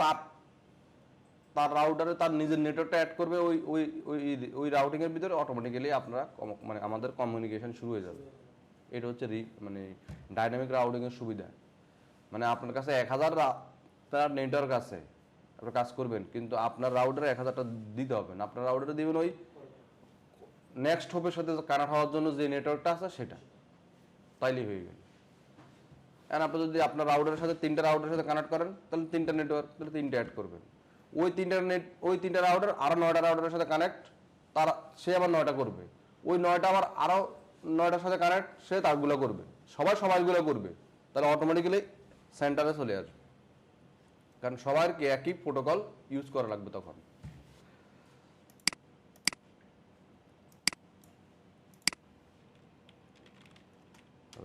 তার রাউটারে তার নিজের নেটওয়ার্কটা অ্যাড করবে, ওই ওই ওই ওই রাউটিং এর ভিতরে অটোমেটিক্যালি আপনারা মানে আমাদের কমিউনিকেশন শুরু হয়ে যাবে। এটা হচ্ছে মানে ডাইনামিক রাউটিং এর সুবিধা। মানে আপনার কাছে 1000 তার নেটওয়ার্ক আছে, আপনি কাজ করবেন, কিন্তু আপনার রাউটারে 1000টা দিতে হবে না। আপনার রাউটারে দিবেন ওই নেক্সট হোপের সাথে কানেক্ট হওয়ার জন্য যে নেটওয়ার্কটা আছে সেটা, তাইলেই হয়ে গেল। এখন আপনি যদি আপনার রাউটারের সাথে 3টা রাউটারের সাথে কানেক্ট করেন, তাহলে 3টা নেটওয়ার্ক, তাহলে 3টা অ্যাড করবেন। ওই 3টা রাউটার আরো 9টা রাউটারের সাথে কানেক্ট, সে আবার 9টা করবে। ওই 9টা আবার আরো 9টার সাথে কানেক্ট, সে তারগুলো করবে। সবাইগুলো করবে, তাহলে অটোমেটিক্যালি সেন্টারে চলে আসবে। কারণ সবার কি একই প্রোটোকল ইউজ করা লাগবে তখন।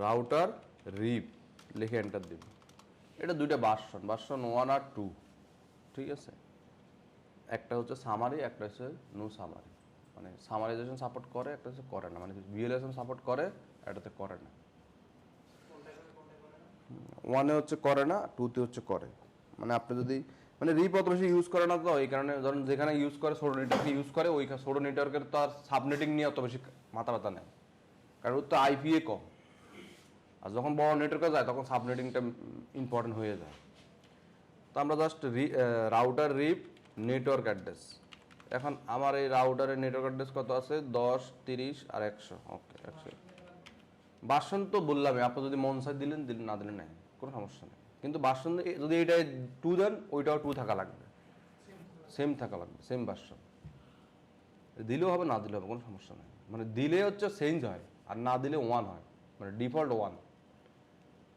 রাউটার রিপ লিখে এন্টার দিব। এটা 2টা ভার্সন 1 আর 2, ঠিক আছে। একটা হচ্ছে সামারি, একটা হচ্ছে নো সামারি। মানে সামারাইজেশন সাপোর্ট করে, একটা হচ্ছে করে না, মানে ভিএলএসএম সাপোর্ট করে, এটাতে করে না। 1 এ হচ্ছে করে না, 2 তে হচ্ছে করে। মানে আপনি যদি মানে রিপ অত বেশি ইউজ করে না, তো এই কারণে ধরুন যেখানে ইউজ করে ছোটো নেটওয়ার্কে ইউজ করে, ওই ছোটো নেটওয়ার্কের তো আর সাবনেটিং নিয়ে অত বেশি মাথা ব্যথা নেয়, কারণ ওর তো আইপিএ কম। আর যখন বড় নেটওয়ার্কে যায় তখন সাবনেটিংটা ইম্পর্টেন্ট হয়ে যায়। তো আমরা জাস্ট রাউটার রিপ নেটওয়ার্ক অ্যাড্রেস। এখন আমার এই রাউটারের নেটওয়ার্ক অ্যাড্রেস কত আছে? 10, 30 আর 100। ওকে, 100 ভার্সন তো বললামই, আপনি যদি মন চাই দিলেন, না দিলেন নাই, কোনো সমস্যা নেই। কিন্তু ভার্সন যদি এইটাই 2 দেন, ওইটাও 2 থাকা লাগবে, সেম থাকা লাগবে, সেম ভার্সন। দিলেও হবে, না দিলেও হবে, কোনো সমস্যা নেই। মানে দিলে হচ্ছে চেঞ্জ হয়, আর না দিলে 1 হয়, মানে ডিফল্ট 1।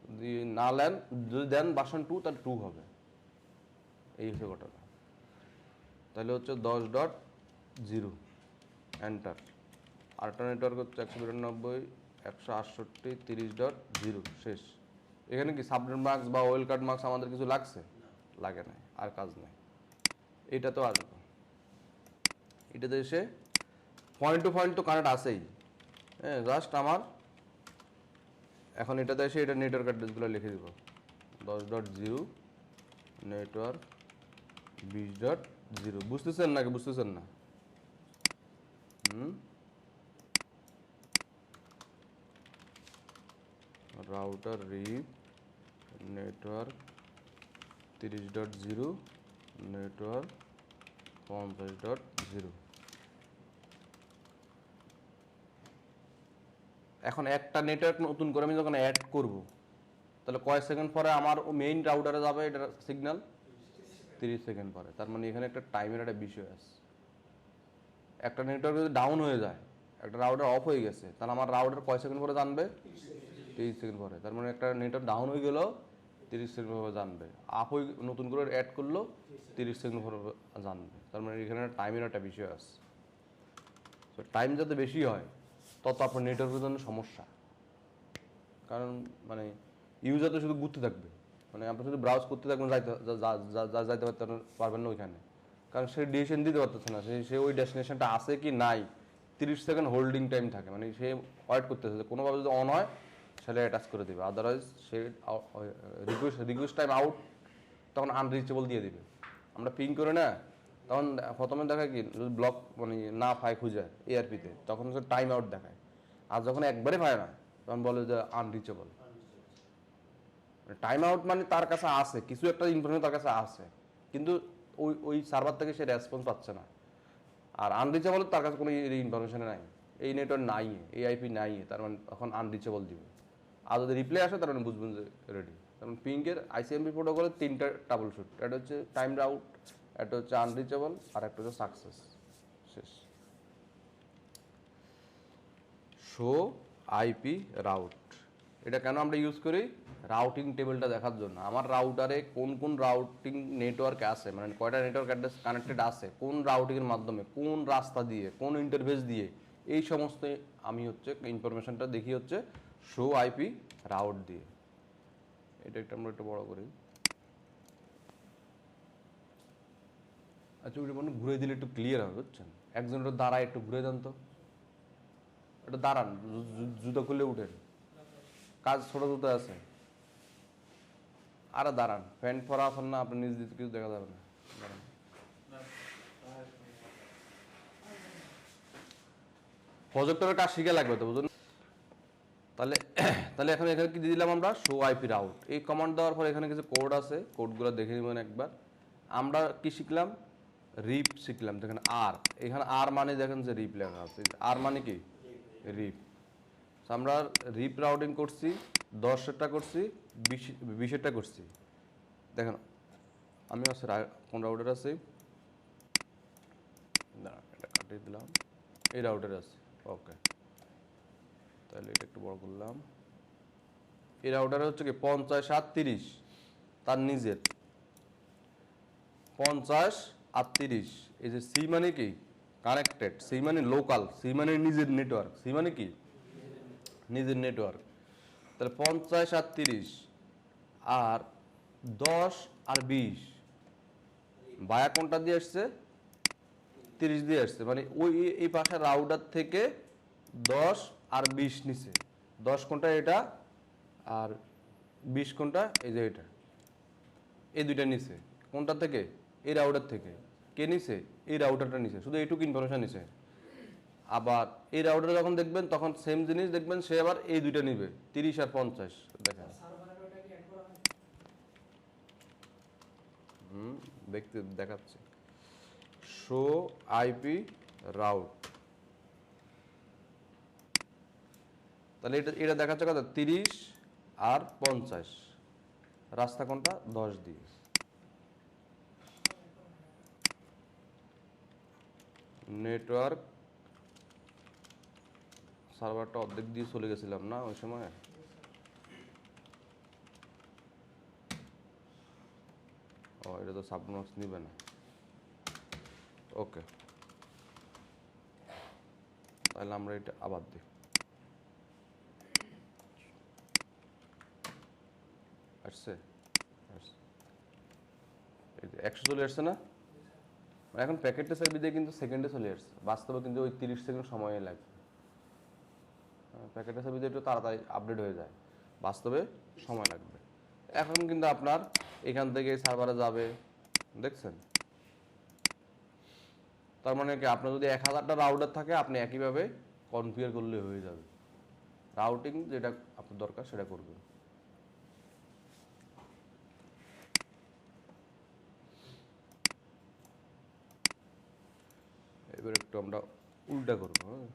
যদি না নেন, যদি দেন ভার্সন 2, তাহলে 2 হবে। এই হচ্ছে ঘটনা। তাহলে হচ্ছে 10.0 এন্টার। আরেকটা নেটওয়ার্ক হচ্ছে 192, 168, 30.0 শেষ। এখানে কি সাবনেট মার্কস বা ওয়েল কার্ড মার্কস আমাদের কিছু লাগছে? লাগে নাই, আর কাজ নাই। এটা তো আসবে, এটাতে এসে পয়েন্ট টু কানেক্ট আসেই। হ্যাঁ, জাস্ট আমার এখন এটাতে এসে এটা নেটওয়ার্ক অ্যাড্রেসগুলো লিখে দিব। 10.0 নেটওয়ার্ক 20.0। বুঝতেছেন নাকি বুঝতেছেন না? রাউটার রিপ নেটওয়ার্ক 30.0 নেটওয়ার্ক 50.0। এখন একটা নেটওয়ার্ক নতুন করে আমি যখন অ্যাড করব, তাহলে কয় সেকেন্ড পরে আমার মেইন রাউটারে যাবে এটার সিগন্যাল? 30 সেকেন্ড পরে। তার মানে এখানে একটা টাইমের একটা বিষয় আছে। একটা নেটওয়ার্ক যদি ডাউন হয়ে যায়, একটা রাউটার অফ হয়ে গেছে, তাহলে আমার রাউটার কয় সেকেন্ড পরে জানবে? 30 সেকেন্ড পরে। তার মানে একটা নেটওয়ার্ক ডাউন হয়ে গেল, 30 সেকেন্ড পরে জানবে। আপ হয়ে নতুন করে অ্যাড করলো, 30 সেকেন্ড পরে জানবে। তার মানে এখানে টাইমের একটা বিষয় আছে। তো টাইম যাতে বেশি হয়, তত আপনার নেটওয়ার্কের জন্য সমস্যা। কারণ মানে ইউজার তো শুধু ঘুরতে থাকবে, মানে আপনি শুধু ব্রাউজ করতে থাকবেন, যাইতে পারবেন না ওইখানে। কারণ সে ডিসিশন দিতে পারতেছে না, সে ওই ডেস্টিনেশনটা আছে কি নাই। 30 সেকেন্ড হোল্ডিং টাইম থাকে, মানে সে ওয়েট করতেছে যে কোনোভাবে যদি অন হয় সেটা অ্যাটাচ করে দেবে, আদারওয়াইজ সে রিকোয়েস্ট টাইম আউট, তখন আনরিচেবল দিয়ে দিবে। আমরা পিং করে না, তখন প্রথমে দেখায় কি, যদি ব্লক মানে না পায় খুঁজে এআরপিতে, তখন হচ্ছে টাইম আউট দেখায়। আর যখন একবারে পায় না, তখন বলে যে আনরিচেবল। টাইম আউট মানে তার কাছে আছে, কিছু একটা ইনফরমেশন তার কাছে আছে, কিন্তু ওই ওই সার্ভার থেকে সে রেসপন্স পাচ্ছে না। আর আনরিচেবল তার কাছে কোনো ইনফরমেশন নাই, এই নেটওয়ার্ক নাই, এই আইপি নাই, তার মানে এখন আনরিচেবল দিবে। আর যদি রিপ্লাই আসে তার মানে বুঝবেন যে রেডি। কারণ পিঙ্কের আইসিএমপি প্রোটোকলের 3টা ট্রাবল শুট, একটা হচ্ছে টাইম আউট, একটা হচ্ছে আনরিচেবল, আর একটা হচ্ছে সাকসেস। শেষ। শো আইপি রাউট, এটা কেন আমরা ইউজ করি? রাউটিং টেবিলটা দেখার জন্য। আমার রাউটারে কোন কোন রাউটিং নেটওয়ার্ক আছে, মানে কয়টা নেটওয়ার্ক অ্যাড্রেস কানেক্টেড আছে, কোন রাউটিংয়ের মাধ্যমে, কোন রাস্তা দিয়ে, কোন ইন্টারফেস দিয়ে, এই সমস্ত আমি হচ্ছে ইনফরমেশনটা দেখি হচ্ছে শো আইপি রাউট দিয়ে। এটা একটা আমরা একটু বড় করি। আচ্ছা, ওইটা মানে ঘুরে দিলে একটু ক্লিয়ার হবে, বুঝছেন? একজনের দাঁড়ায় একটু ঘুরে দেন তো, এটা দাঁড়ান, জুতো খুলে উঠেন, কাজ ছোট জুতো আছে, আরে দাঁড়ান, প্যান্ট পরা আছেন না, আপনি নিজ দিতে কিছু দেখা যাবে না, দাঁড়ান। প্রজেক্টরের কাজ শিখে লাগবে তো, বুঝুন। তাহলে তাহলে এখন এখানে কি দিয়ে দিলাম আমরা? Show IP route. এই কমান্ড দেওয়ার পর এখানে কিছু কোড আছে, কোডগুলো দেখে নেবেন একবার। আমরা কি শিখলাম? রিপ শিখলাম। দেখেন আর, এখানে আর মানে দেখেন যে রিপ লেখা আছে, আর মানে কি রিপ। আমরা রিপ রাউটিং করছি, 10টা করছি, 20টা করছি। দেখেন আমি আছে কোন রাউটার আছে, দাঁড়ান এটা কাটিয়ে দিলাম, এই রাউটারে আছে। ওকে, তাহলে এটা একটু বড় করলাম। এই রাউটারে হচ্ছে কি 50 আর 30, তার নিজের 50 আর 30। এই যে সি মানে কি কানেক্টেড, সি মানে লোকাল, সি মানে নিজের নেটওয়ার্ক, সি মানে কি নিজের নেটওয়ার্ক। তাহলে 50 আর 30 আর 10 আর 20, বায়া কোনটা দিয়ে আসছে? 30 দিয়ে আসছে, মানে ওই এই পাশে রাউটার থেকে 10 আর 20 নিছে। 10 কোনটা? এটা। আর 20 কোনটা? এই যে এটা। এই দুইটা নিছে কোনটা থেকে? এই রাউটার থেকে। কে নিছে? এই রাউটারটা নিছে, শুধু এইটুকু ইনফরমেশন নিছে। আবার এই রাউটারে যখন দেখবেন তখন সেম জিনিস দেখবেন, সে আবার এই দুইটা নিবে, 30 আর 50। দেখেন, দেখতে দেখাচ্ছে শো আইপি রাউট। তাহলে এটা এটা দেখাচ্ছে কত? 30 আর 50, রাস্তা কোনটা? 10 দিয়ে। নেটওয়ার্ক সার্ভারটা অর্ধেক দিয়ে চলে গেছিলাম না ওই সময়? ও, এটা তো সাবমার্কস নিবে না। ওকে, তাহলে আমরা এটা আবার দিই। আসছে, এই যে 100 চলে আসছে না? এখন প্যাকেটটা সার্ভিস দিয়ে কিন্তু সেকেন্ডে চলে আসছে, বাস্তবে কিন্তু ওই 30 সেকেন্ড সময় লাগবে। প্যাকেটের সার্ভিস একটু তাড়াতাড়ি আপডেট হয়ে যায়, বাস্তবে সময় লাগবে। এখন কিন্তু আপনার এখান থেকে সার্ভারে যাবে, দেখছেন? তার মানে কি, আপনার যদি 1000টা রাউটার থাকে, আপনি একইভাবে কনফিগার করলে হয়ে যাবে। রাউটিং যেটা আপনার দরকার সেটা করবেন। এবার একটু আমরা উল্টা করবো। হ্যাঁ,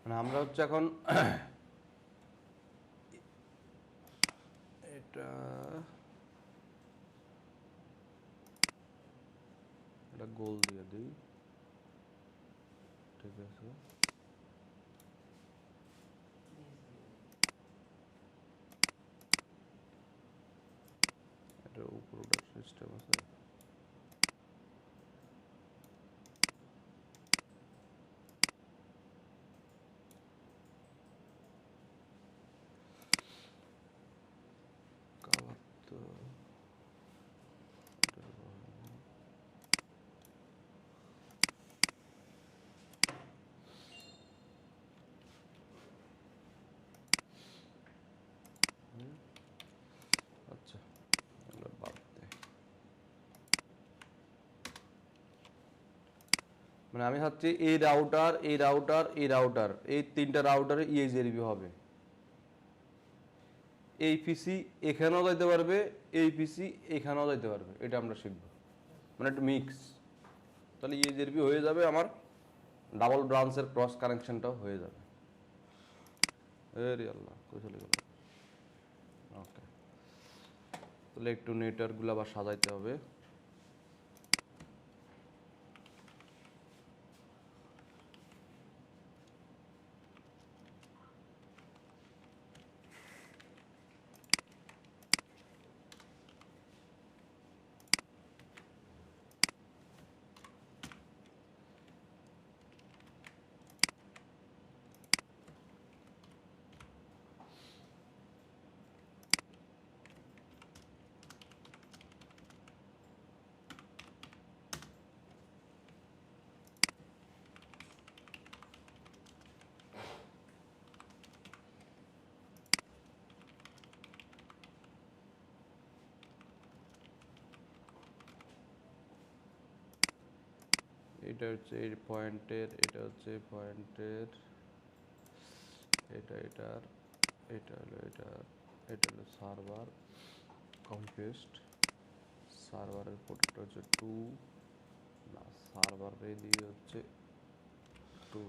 মানে আমরা হচ্ছে এখন এটা এটা গোল দিয়ে দিই, ঠিক আছে। এটার উপর ওটার সিস্টেম আছে। কালার তো আচ্ছা, এগুলো বাদ দে। মানে আমি ভাবছি এই রাউটার, এই রাউটার, এই রাউটার, এই তিনটা রাউটারে ইএইচডিআরপি হবে। এই পিসি এখানেও যাইতে পারবে, এই পিসি এখানেও যাইতে পারবে, এটা আমরা শিখব। মানে একটা মিক্স, তাহলে ইএইচডিআরপি হয়ে যাবে আমার, ডাবল ব্রাঞ্চের ক্রস কানেকশনটাও হয়ে যাবে। এরে আল্লাহ, কই চলে গেল? ওকে, তাহলে একটু নেটওয়ার্কগুলো আবার সাজাইতে হবে। এটা হচ্ছে এই পয়েন্টের, এটা হচ্ছে পয়েন্টের, এটা এটার, এটা হলো এটার, এটা হলো সার্ভার কনফিউজড। সার্ভারের পোর্টটা হচ্ছে 2, না সার্ভার রেডি হচ্ছে 2।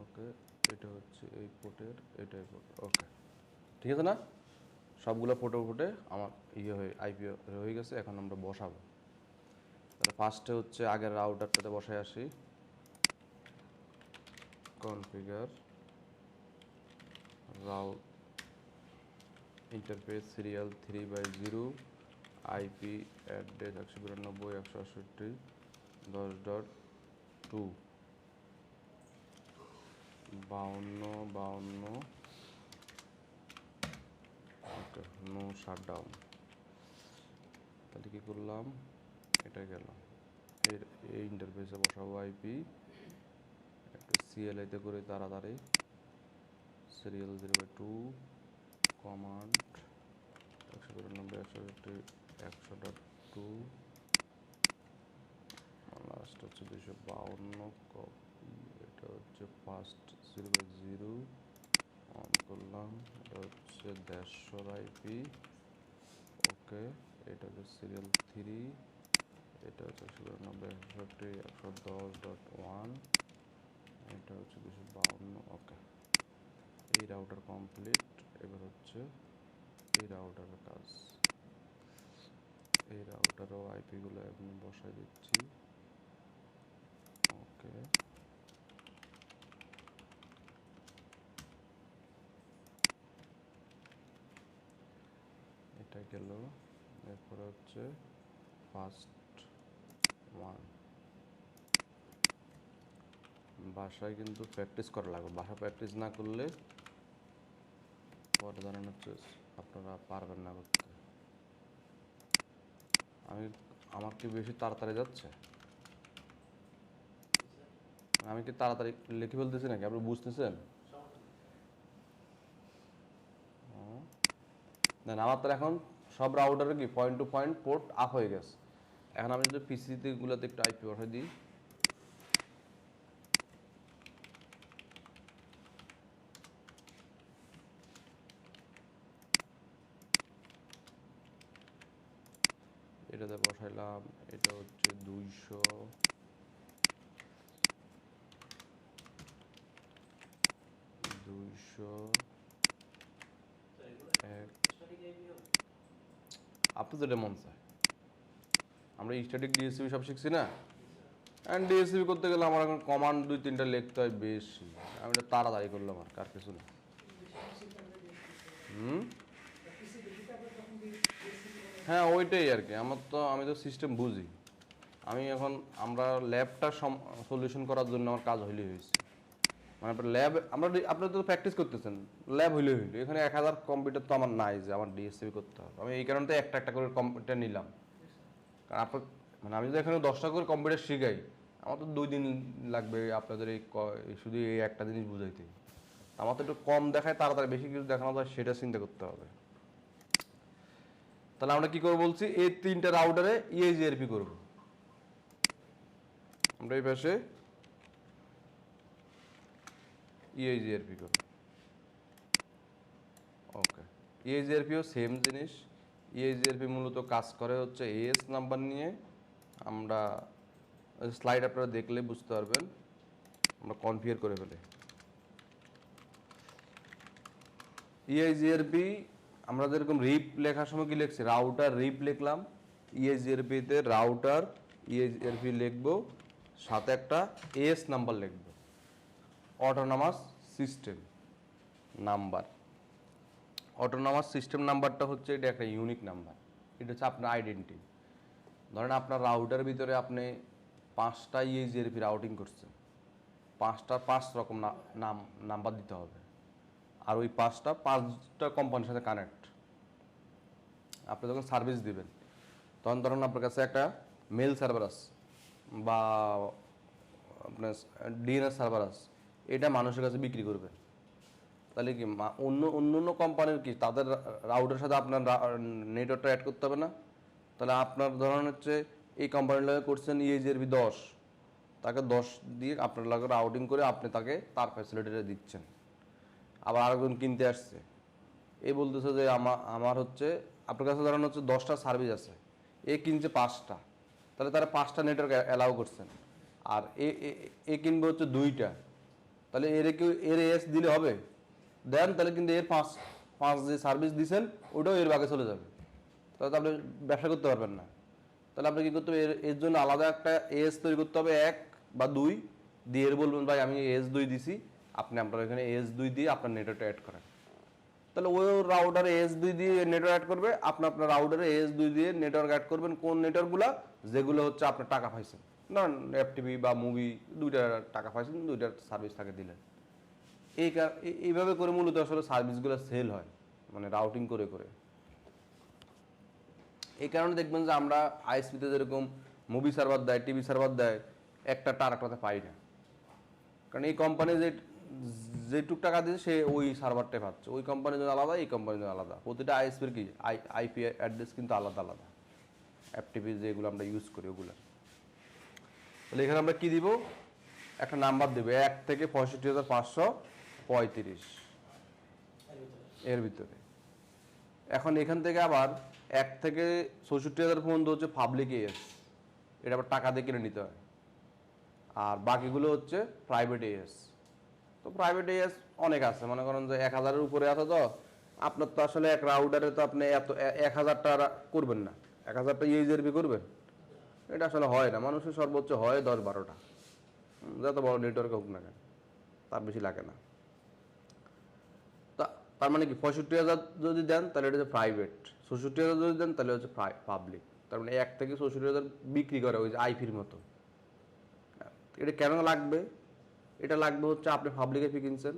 ওকে, এটা হচ্ছে এই পোর্টের, এটাই পোর্ট। ওকে, ঠিক আছে না? সবগুলো পোর্টে আমার ইয়ে হয়ে আইপি হয়ে গেছে। এখন আমরা বসাবো। তাহলে ফার্স্টে হচ্ছে আগের রাউটারটাতে বসায় আসি। Configure route interface serial 3/0 IP address 192.168.10.2 52 ওকে, নো শাটডাউন। তাহলে কী করলাম, এটা গেল এই ইন্টারফেসে বসাবো আইপি, একটু সিএলআইতে করে তাড়াতাড়ি। সিরিয়াল 0/2 কমান্ড 192.168.100.2 লাস্ট হচ্ছে 252 কপি। এটা হচ্ছে ফার্স্ট 0/0 অন করলাম। এটা হচ্ছে 150 আইপি। ওকে, এটা হচ্ছে সিরিয়াল 3, এটা হচ্ছে 192.168.110.1, এটা হচ্ছে 252। ওকে, এই রাউটার কমপ্লিট। এবার হচ্ছে এই রাউটারের কাজ। এই রাউটারও আইপিগুলো আমি বসাই দিচ্ছি। ওকে, এটা গেল। এরপরে হচ্ছে ফার্স্ট 1। বাসায় কিন্তু প্র্যাকটিস করা লাগবে, বাসা প্র্যাকটিস না করলে পরে ধরেন হচ্ছে আপনারা পারবেন না করতে। আমার কি বেশি তাড়াতাড়ি যাচ্ছে? আমি কি তাড়াতাড়ি লিখে ফেলতেছি নাকি, আপনি বুঝতেছেন? না, আমার তো এখন সব রাউটারে কি point to point port up হয়ে গেছে। এখন আমি যদি পিসিতে গুলোতে একটু আইপি বসাই দিই, এটাতে বসাইলাম, এটা হচ্ছে 200, আপনি যেটা মন চায়। আমরা স্ট্যাটিক ডিএসসিবি সব শিখছি না, অ্যান্ড ডিএসসিবি করতে গেলে আমার এখন কমান্ড 2-3টা লিখতে হয় বেশি, আমি এটা তাড়াতাড়ি করলাম আর কার কিছু না। হ্যাঁ ওইটাই আর কি, আমি তো সিস্টেম বুঝি। আমি এখন আমরা ল্যাবটা সলিউশন করার জন্য আমার কাজ হইলেই হয়েছে। মানে ল্যাব আপনারা তো প্র্যাকটিস করতেছেন, ল্যাব হইলে এখানে 1000 কম্পিউটার তো আমার নাই যে আমার ডিএসসিবি করতে হবে। আমি এই কারণে তো একটা একটা করে কম্পিউটার নিলাম, কারণ আপনার মানে আমি যদি এখানে 10টা করে কম্পিউটার শিখাই আমার তো 2 দিন লাগবে আপনাদের শুধু এই একটা জিনিস বুঝাইতে। আমার তো একটু কম দেখায়, তাড়াতাড়ি বেশি কিছু দেখানো যায় সেটা চিন্তা করতে হবে। তাহলে আমরা কি করবো বলছি, এই 3টা রাউটারে ইএজিআরপি করবো। আমরা এই পাশে ইএজিআরপি করব। ওকে, ইএজিআরপিও সেম জিনিস। ইএজিআরপি মূলত কাজ করে হচ্ছে এএস নাম্বার নিয়ে। আমরা স্লাইড আপনারা দেখলে বুঝতে পারবেন, আমরা কনফিগার করে ফেলি। ইএজিআরপি আমরা যেরকম রিপ লেখার সময় কি লিখছি, রাউটার রিপ লিখলাম, ইএজিআরপিতে রাউটার ইএজিআরপি লিখবো, সাথে একটা এএস নাম্বার লিখবো, autonomous system number. Autonomous system নাম্বারটা হচ্ছে এটা একটা ইউনিক নাম্বার, এটা হচ্ছে আপনার আইডেন্টি। ধরেন আপনার রাউটার ভিতরে আপনি 5টা ইএজিআরপি রাউটিং করছেন, 5 রকম নাম্বার দিতে হবে, আর ওই 5টা কোম্পানির সাথে কানেক্ট। আপনি যখন সার্ভিস দিবেন তখন ধরুন আপনার কাছে একটা মেল সার্ভার আছে বা আপনার ডিএনএস সার্ভার আছে, এটা মানুষের কাছে বিক্রি করবেন। তাহলে কি অন্য কোম্পানির কি তাদের রাউটারের সাথে আপনার নেটওয়ার্কটা অ্যাড করতে হবে না? তাহলে আপনার ধরুন হচ্ছে এই কোম্পানির লাগে করছেন ইএজিআরপি 10, তাকে 10 দিয়ে আপনার লাগে রাউটিং করে আপনি তাকে তার ফ্যাসিলিটিটা দিচ্ছেন। আবার আরেকজন কিনতে আসছে, এ বলতেছে যে আমার হচ্ছে আপনার কাছে ধরেন হচ্ছে 10টা সার্ভিস আছে, এ কিনছে 5টা, তাহলে তারা 5টা নেটওয়ার্ক অ্যালাউ করছেন। আর এ কিনবে হচ্ছে 2টা, তাহলে এর এস দিলে হবে দেন, তাহলে কিন্তু এর 5 যে সার্ভিস দিচ্ছেন ওটাও এর ভাগে চলে যাবে, তাহলে তো আপনি ব্যবসা করতে পারবেন না। তাহলে আপনি কী করতে হবে, এর জন্য আলাদা একটা এস তৈরি করতে হবে, 1 বা 2 দিয়ে এর বলবেন ভাই আমি S2 দিছি, আপনি আপনার এখানে S2 দিয়ে আপনার নেটওয়ার্কটা অ্যাড করেন। তাহলে ওই রাউটারে S2 দিয়ে নেটওয়ার্ক অ্যাড করবে, আপনার রাউটারে S2 দিয়ে নেটওয়ার্ক অ্যাড করবেন। কোন নেটওয়ার্কগুলো? যেগুলো হচ্ছে আপনার টাকা পাইছেন, না এফটিপি বা মুভি 2টা টাকা পাইছেন, 2টার সার্ভিস তাকে দিলেন। এইভাবে করে মূলত আসলে সার্ভিসগুলো সেল হয়, মানে রাউটিং করে করে। এই কারণে দেখবেন যে আমরা আইএসপিতে যেরকম মুভি সার্ভার দেয়, টিভি সার্ভার দেয়, একটা টাকাতে পাই না, কারণ এই কোম্পানি যেটুক টাকা দিয়েছে সে ওই সার্ভারটাই পাচ্ছে। ওই কোম্পানির জন্য আলাদা, এই কোম্পানির জন্য আলাদা। প্রতিটা আইএসপির কি আইপি অ্যাড্রেস কিন্তু আলাদা আলাদা, এফটিপি যেগুলো আমরা ইউজ করি ওগুলো। তাহলে এখানে আমরা কি দিব, একটা নাম্বার দেবে 1 থেকে 65,535 এর ভিতরে। এখন এখান থেকে আবার 1 থেকে 64,000 পর্যন্ত হচ্ছে পাবলিক এএস, এটা আবার টাকা দিয়ে কিনে নিতে হয়। আর বাকিগুলো হচ্ছে প্রাইভেট এএস। তো প্রাইভেট এএস অনেক আছে, মনে করেন যে 1000-এর উপরে আছে, তো আপনার তো আসলে এক রাউটারে তো আপনি এত 1000টা করবেন না, 1000টা ইউএসআরপি করবেন, এটা আসলে হয় না। মানুষের সর্বোচ্চ হয় 10-12টা, যত বড় নেটওয়ার্ক হোক না কেন, তার বেশি লাগে না। তার মানে কি 65,000 যদি দেন তাহলে এটা হচ্ছে প্রাইভেট, 66,000 যদি দেন তাহলে হচ্ছে পাবলিক। তার মানে 1 থেকে 66,000 বিক্রি করে ওই যে আইপির মতো। এটা কেন লাগবে? এটা লাগবে হচ্ছে আপনি পাবলিক আইপি কিনছেন,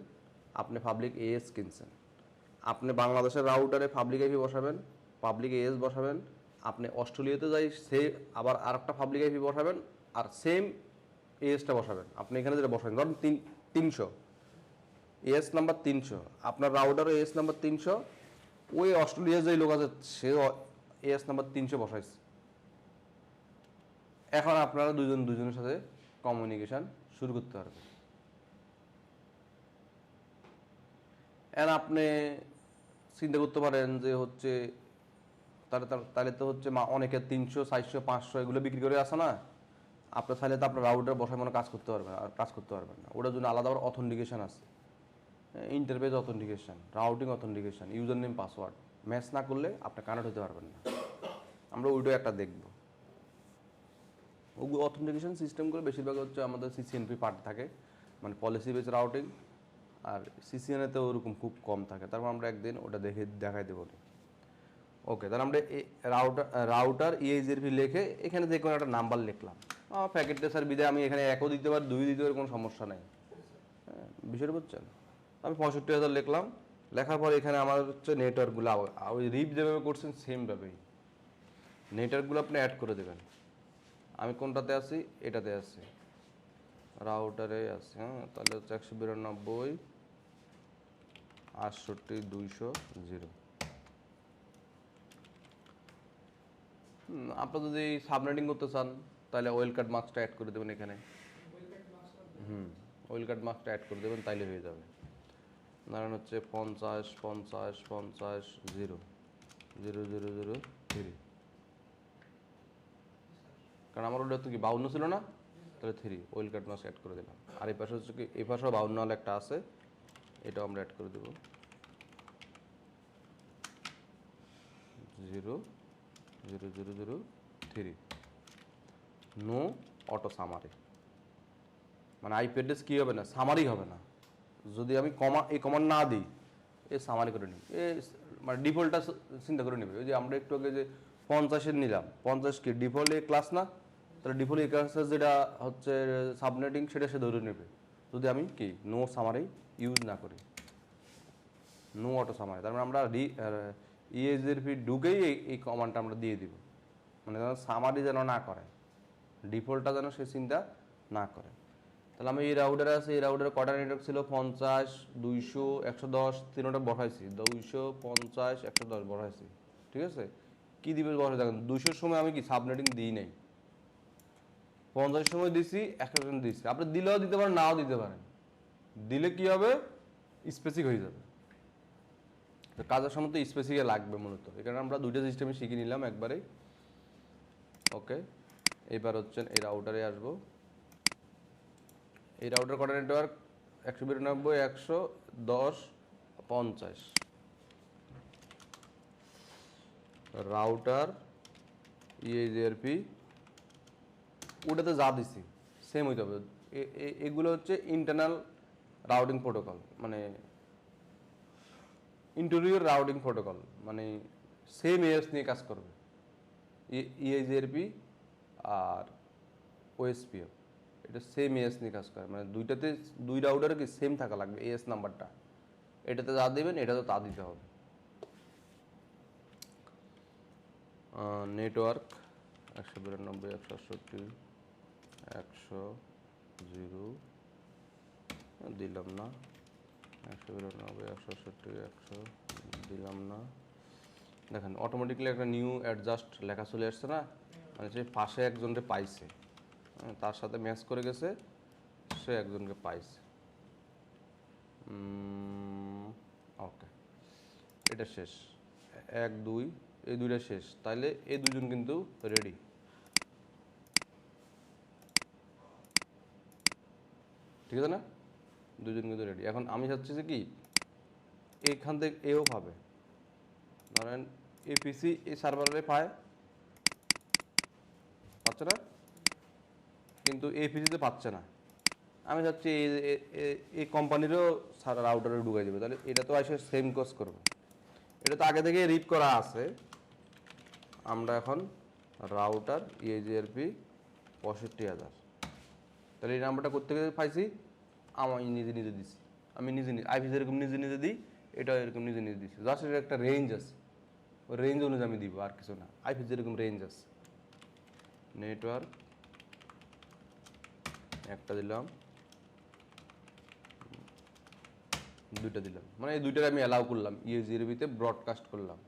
আপনি পাবলিক এএস কিনছেন, আপনি বাংলাদেশের রাউটারে পাবলিক আইপি বসাবেন, পাবলিক এএস বসাবেন, আপনি অস্ট্রেলিয়াতে যাই সে আবার আরেকটা পাবলিক আইপি বসাবেন, আর সেম এএসটা বসাবেন। আপনি এখানে যেটা বসাবেন ধরুন 300 এএস নাম্বার 300, আপনার রাউটারে এএস নাম্বার 300, ওই অস্ট্রেলিয়া যেই লোক আছে সে এএস নাম্বার 300 বসাইছে। এখন আপনারা দুজনের সাথে কমিউনিকেশন শুরু করতে পারবেন। আপনি চিন্তা করতে পারেন যে হচ্ছে তাহলে তো হচ্ছে অনেকে 300, 400, 500 এগুলো বিক্রি করে আসে না, আপনার চাইলে তো আপনার রাউটার বসায় মনে কাজ করতে পারবেন না। ওটার জন্য আলাদা আবার অথেন্টিকেশন আছে, interface authentication, routing authentication, user name password match না করলে আপনি কানেক্ট হতে পারবেন না। আমরা ওইটাও একটা দেখব। ওগুলো অথেন্টিকেশন সিস্টেমগুলো বেশিরভাগ হচ্ছে আমাদের সিসিএনপি পার্ট থাকে, মানে পলিসি বেস রাউটিং, আর সিসিএনএতে ওরকম খুব কম থাকে। তারপর আমরা একদিন ওটা দেখাই দেবো। ওকে, তাহলে আমরা রাউটার ইএইচআরপি লিখে এখানে যে কোনো একটা নাম্বার লিখলাম। প্যাকেট ট্রেসার বিদে আমি এখানে 1ও দিতে পারি, 2 দিতে পারি, কোনো সমস্যা নাই। হ্যাঁ, বিষয়টা বুঝছেন? আমি 65,000 লিখলাম। লেখার পর এখানে আমার হচ্ছে নেটওয়ার্কগুলো ওই রিপ যেভাবে করছেন সেমভাবেই নেটওয়ার্কগুলো আপনি অ্যাড করে দেবেন। আমি কোনটাতে আছি? এটাতে আছি, রাউটারে আছি। হ্যাঁ, তাহলে হচ্ছে 192 68 200 0। আপনারা যদি সাবনেটিং করতে চান তাহলে ওয়েল কার্ড মার্কসটা অ্যাড করে দেবেন এখানে। ওয়েল কার্ড মার্কসটা অ্যাড করে দেবেন, তাইলে হয়ে যাবে। ধরেন হচ্ছে 50 50 50 0 0 0 0 3, কারণ আমার ওটা তো কি 52 ছিল না, তাহলে 3 ওয়েল কার্ড মার্কস অ্যাড করে দিলাম। আর এই পাশে হচ্ছে কি, এই পাশেও 52 হলে একটা আছে, এটাও আমরা অ্যাড করে দেবো। 0 0 0 0 3, নো অটো সামারি, মানে আইপি অ্যাড্রেস কী হবে না, সামারি হবে না। যদি আমি এই কমান্ড না দিই, এ সামারি করে নিই, মানে ডিফল্টটা চিন্তা করে নেবে। ওই যে আমরা একটু আগে যে 50-এর নিলাম, 50 কি ডিফল্ট এ ক্লাস না, তাহলে ডিফল্ট এ ক্লাসের যেটা হচ্ছে সাবনেটিং সেটা সে ধরে নেবে, যদি আমি কি নো সামারি ইউজ না করি, নো অটো সামারি। তার মানে আমরা ইএইচআরপি ঢুকেই এই কমান্ডটা আমরা দিয়ে দিব, মানে যেন সামারি যেন না করে, ডিফল্টটা যেন সে চিন্তা না করে। তাহলে আমি এই রাউটারে আছে, এই রাউটারে কটা নেটওয়ার্ক ছিল? 50 200 110, তিনটা বসাইছি, 200 50 110 বসাইছি। ঠিক আছে, কী দিবে বসে দেখেন, 200-র সময় আমি কি সাবনেটিং দিই নাই, 50-এর সময় দিছি, 100 দিছি। আপনি দিলেও দিতে পারেন, নাও দিতে পারেন। দিলে কি হবে, স্পেসিফিক হয়ে যাবে। তো কাজের সময় তো স্পেসিফিক লাগবে মূলত, এখানে আমরা দুইটা সিস্টেমে শিখে নিলাম একবারেই। ওকে, এবার হচ্ছে এই রাউটারে আসবো। এই রাউটার কটা নেটওয়ার্ক? 192 110 50। রাউটার ইএইচআরপি ওটাতে যা দিছি সেম হইতে হবে। এগুলো হচ্ছে ইন্টারনাল রাউটিং প্রোটোকল, মানে ইন্টেরিয়র রাউটিং প্রোটোকল, মানে সেম এএস নিয়ে কাজ করবে, ইএইচআরপি আর ওএসপিও, এটা সেম এএস নিয়ে কাজ করে। মানে দুইটাতে দুই রাউটারে কি সেম থাকা লাগবে এএস নাম্বারটা, এটাতে যা দেবেন এটাতে তা দিতে হবে। নেটওয়ার্ক 192 168 100 0 দিলাম না, 192 168 100 দিলাম না। দেখেন অটোমেটিক্যালি একটা নিউ অ্যাডজাস্ট লেখা চলে আসছে না, মানে যে পাশে একজনকে পাইছে, তার সাথে ম্যাচ করে গেছে, সে একজনকে পাইছে। ওকে, এটা শেষ, 1 2 এই দুইটা শেষ, তাইলে এই দুজন কিন্তু রেডি। ঠিক আছে না, দুজন কিন্তু রেডি। এখন আমি চাচ্ছি যে কি এইখান থেকে এও পাবে, ধরেন এপিসি এই সার্ভারে পাচ্ছে না, কিন্তু এপিসিতে পাচ্ছে না। আমি চাচ্ছি এই কোম্পানিরও রাউটারে ঢুকাই দেবে, তাহলে এটা তো আসলে সেম কোর্স করবে। এটা তো আগে থেকে রিড করা আছে। আমরা এখন রাউটার ইএইচআরপি 65,000, তাহলে এই নাম্বারটা করতে গিয়ে পাইছি, আমি নিজে নিজে দিছি, আমি নিজে আইপি যেরকম নিজে নিজে দিই, এটাও এরকম নিজে নিজে দিচ্ছি। জাস্ট এর একটা রেঞ্জ আছে, ওই রেঞ্জ অনুযায়ী আমি দিব, আর কিছু না। আইপি যেরকম রেঞ্জ আছে, নেটওয়ার্ক একটা দিলাম, দুইটা দিলাম, মানে এই দুইটার আমি অ্যালাউ করলাম, ইএইচআরপিতে ব্রডকাস্ট করলাম।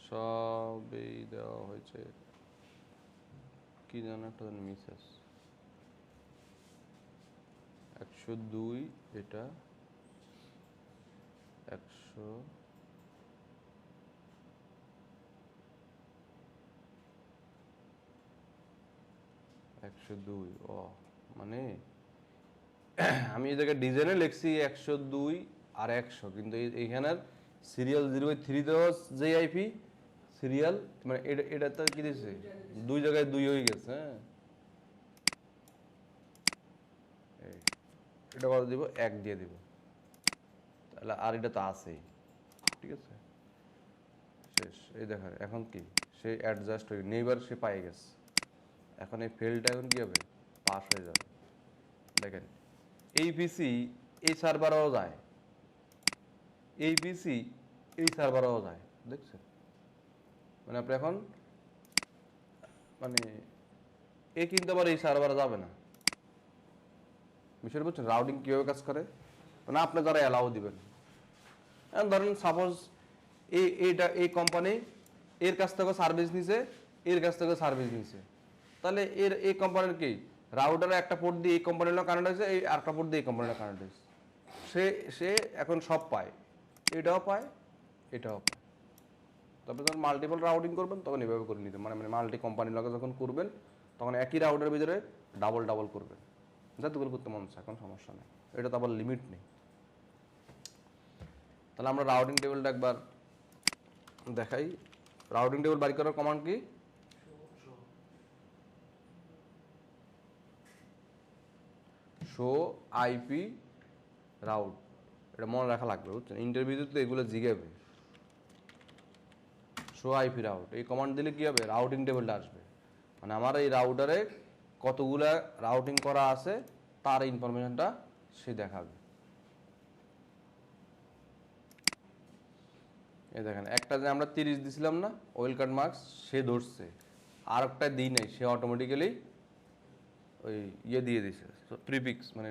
সবই দেওয়া হয়েছে, কি যেন একটা মিস আছে, 102 এটা 102 ও মানে আমি এই জায়গায় ডিজাইনে লিখছি 102 আর 100, কিন্তু এইখানের সিরিয়াল 0/3তেও যে আইপি সিরিয়াল মানে এটা তো কি দিছে, দুই জায়গায় 2 হয়ে গেছে। হ্যাঁ, এটা কত দিব, 1 দিয়ে দিব, তাহলে আর এটা তো আছেই। ঠিক আছে, শেষ। এই দেখেন এখন কি সে অ্যাডজাস্ট হয়ে নেইবার সে পাই গেছে। এখন এই ফেলটা এখন কি হবে, পাস হয়ে যাবে। দেখেন এই পিসি এই সার্ভারেও যায়, এই পিসি এই সার্ভারেও যায়, দেখছেন? মানে আপনি এখন মানে এ কিন্তু আবার এই সার্ভারে যাবে না। বিষয়টা বুঝছেন রাউটিং কীভাবে কাজ করে? মানে আপনি যারা অ্যালাউ দিবেন, ধরেন সাপোজ এই কোম্পানি এর কাছ থেকে সার্ভিস নিছে, এর কাছ থেকে সার্ভিস নিছে, তাহলে এই কোম্পানির কি রাউটারে একটা পোর্ট দিয়ে এই কোম্পানির কানেক্ট হয়েছে, এই আরেকটা পোর্ট দিয়ে এই কোম্পানির কানেক্ট হয়েছে, সে এখন সব পায়, এটাও পায় এটাও পায়। তবে যখন মাল্টিপল রাউটিং করবেন তখন এভাবে করে নিতে মানে মাল্টি কোম্পানির লগে যখন করবেন তখন একই রাউটারের ভিতরে ডাবল করবেন, যতগুলো করতে মন চায়, এখন সমস্যা নেই, এটা তো আবার লিমিট নেই। তাহলে আমরা রাউটিং টেবিলটা একবার দেখাই। রাউটিং টেবিল বাড়ি করার কমান্ড কি? শো আইপি রাউট, এটা মনে রাখা লাগবে, বুঝছেন? ইন্টারভিউতে তো এগুলো জিগাবে। শো আইপি রাউট এই কমান্ড দিলে কি হবে, রাউটিং টেবিলটা আসবে, মানে আমার এই রাউটারে কতগুলা রাউটিং করা আছে তার ইনফরমেশনটা সে দেখাবে। এই দেখেন একটা যে আমরা 30 দিছিলাম না ওয়েলকাম মার্কস, সে ধরছে, আর একটা দিই নাই, সে অটোমেটিক্যালি ওই ইয়ে দিয়ে দিছে প্রিফিক্স, মানে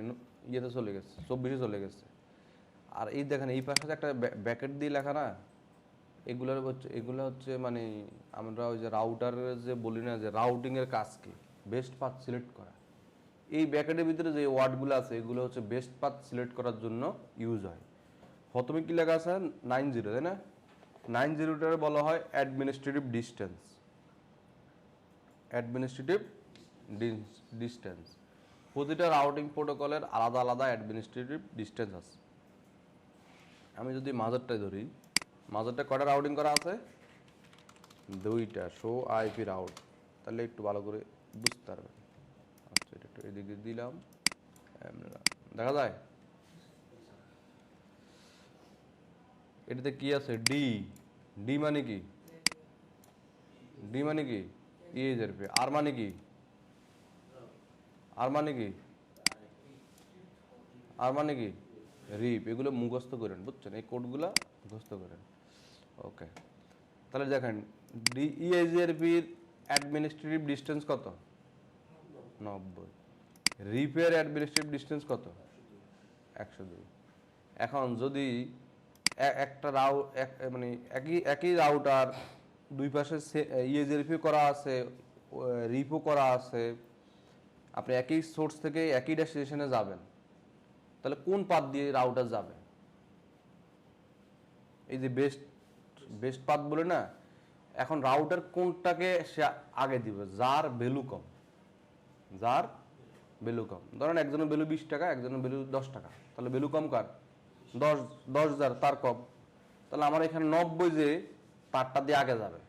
ইয়েতে চলে গেছে, 24-এ চলে গেছে। আর এই দেখেন এই পাশে একটা ব্যাকেট দিয়ে লেখা না, এগুলো হচ্ছে মানে আমরা ওই যে রাউটারের যে বলি না যে রাউটিংয়ের কাজ কি, বেস্ট পাথ সিলেক্ট করা। এই ব্যাকেটের ভিতরে যে ওয়ার্ডগুলো আছে এগুলো হচ্ছে বেস্ট পাথ সিলেক্ট করার জন্য ইউজ হয়। প্রথমে কি লেখা আছে 90, তাই না? 90টার বলা হয় অ্যাডমিনিস্ট্রেটিভ ডিস্টেন্স। প্রতিটা রাউটিং প্রোটোকলের আলাদা আলাদা অ্যাডমিনিস্ট্রেটিভ ডিস্টেন্স আছে। আমি যদি মাজারটাই ধরি, মাজারটা কটা রাউটিং করা আছে, 2টা, শো আইপি রাউট, তাহলে একটু ভালো করে বুঝতে পারবেন। আচ্ছা, এটা একটু এদিকে দিলাম, দেখা যায় এটাতে কি আছে, ডি মানে কি, ডি মানে কি ইএজআরপি, আর মানে কি, আর মানে কি, আর মানে কি রিপ। এগুলো মুখস্থ করেন, বুঝছেন? এই কোডগুলো মুখস্থ করেন। ওকে, তাহলে দেখেন ইএজআরপির অ্যাডমিনিস্ট্রেটিভ ডিস্টেন্স কত, 90। রিপের অ্যাডমিনিস্ট্রেটিভ ডিস্টেন্স কত, 102। এখন যদি একটা মানে একই রাউটার দুই পাশে ইএজআরপি করা আছে, রিপও করা আছে, আপনি একই সোর্স থেকে একই ডেস্টিনেশনে যাবেন, তাহলে কোন পাথ দিয়ে রাউটার যাবে? এই যে বেস্ট পাথ বলে না, এখন রাউটার কোনটাকে সে আগে দিবে, যার ভ্যালু কম, ধরেন একজনের ভ্যালু 20 টাকা, একজনের ভ্যালু 10 টাকা, তাহলে ভ্যালু কম কার, 10,000 তার কম, তাহলে আমার এখানে 90 যে তারটা দিয়ে আগে যাবে,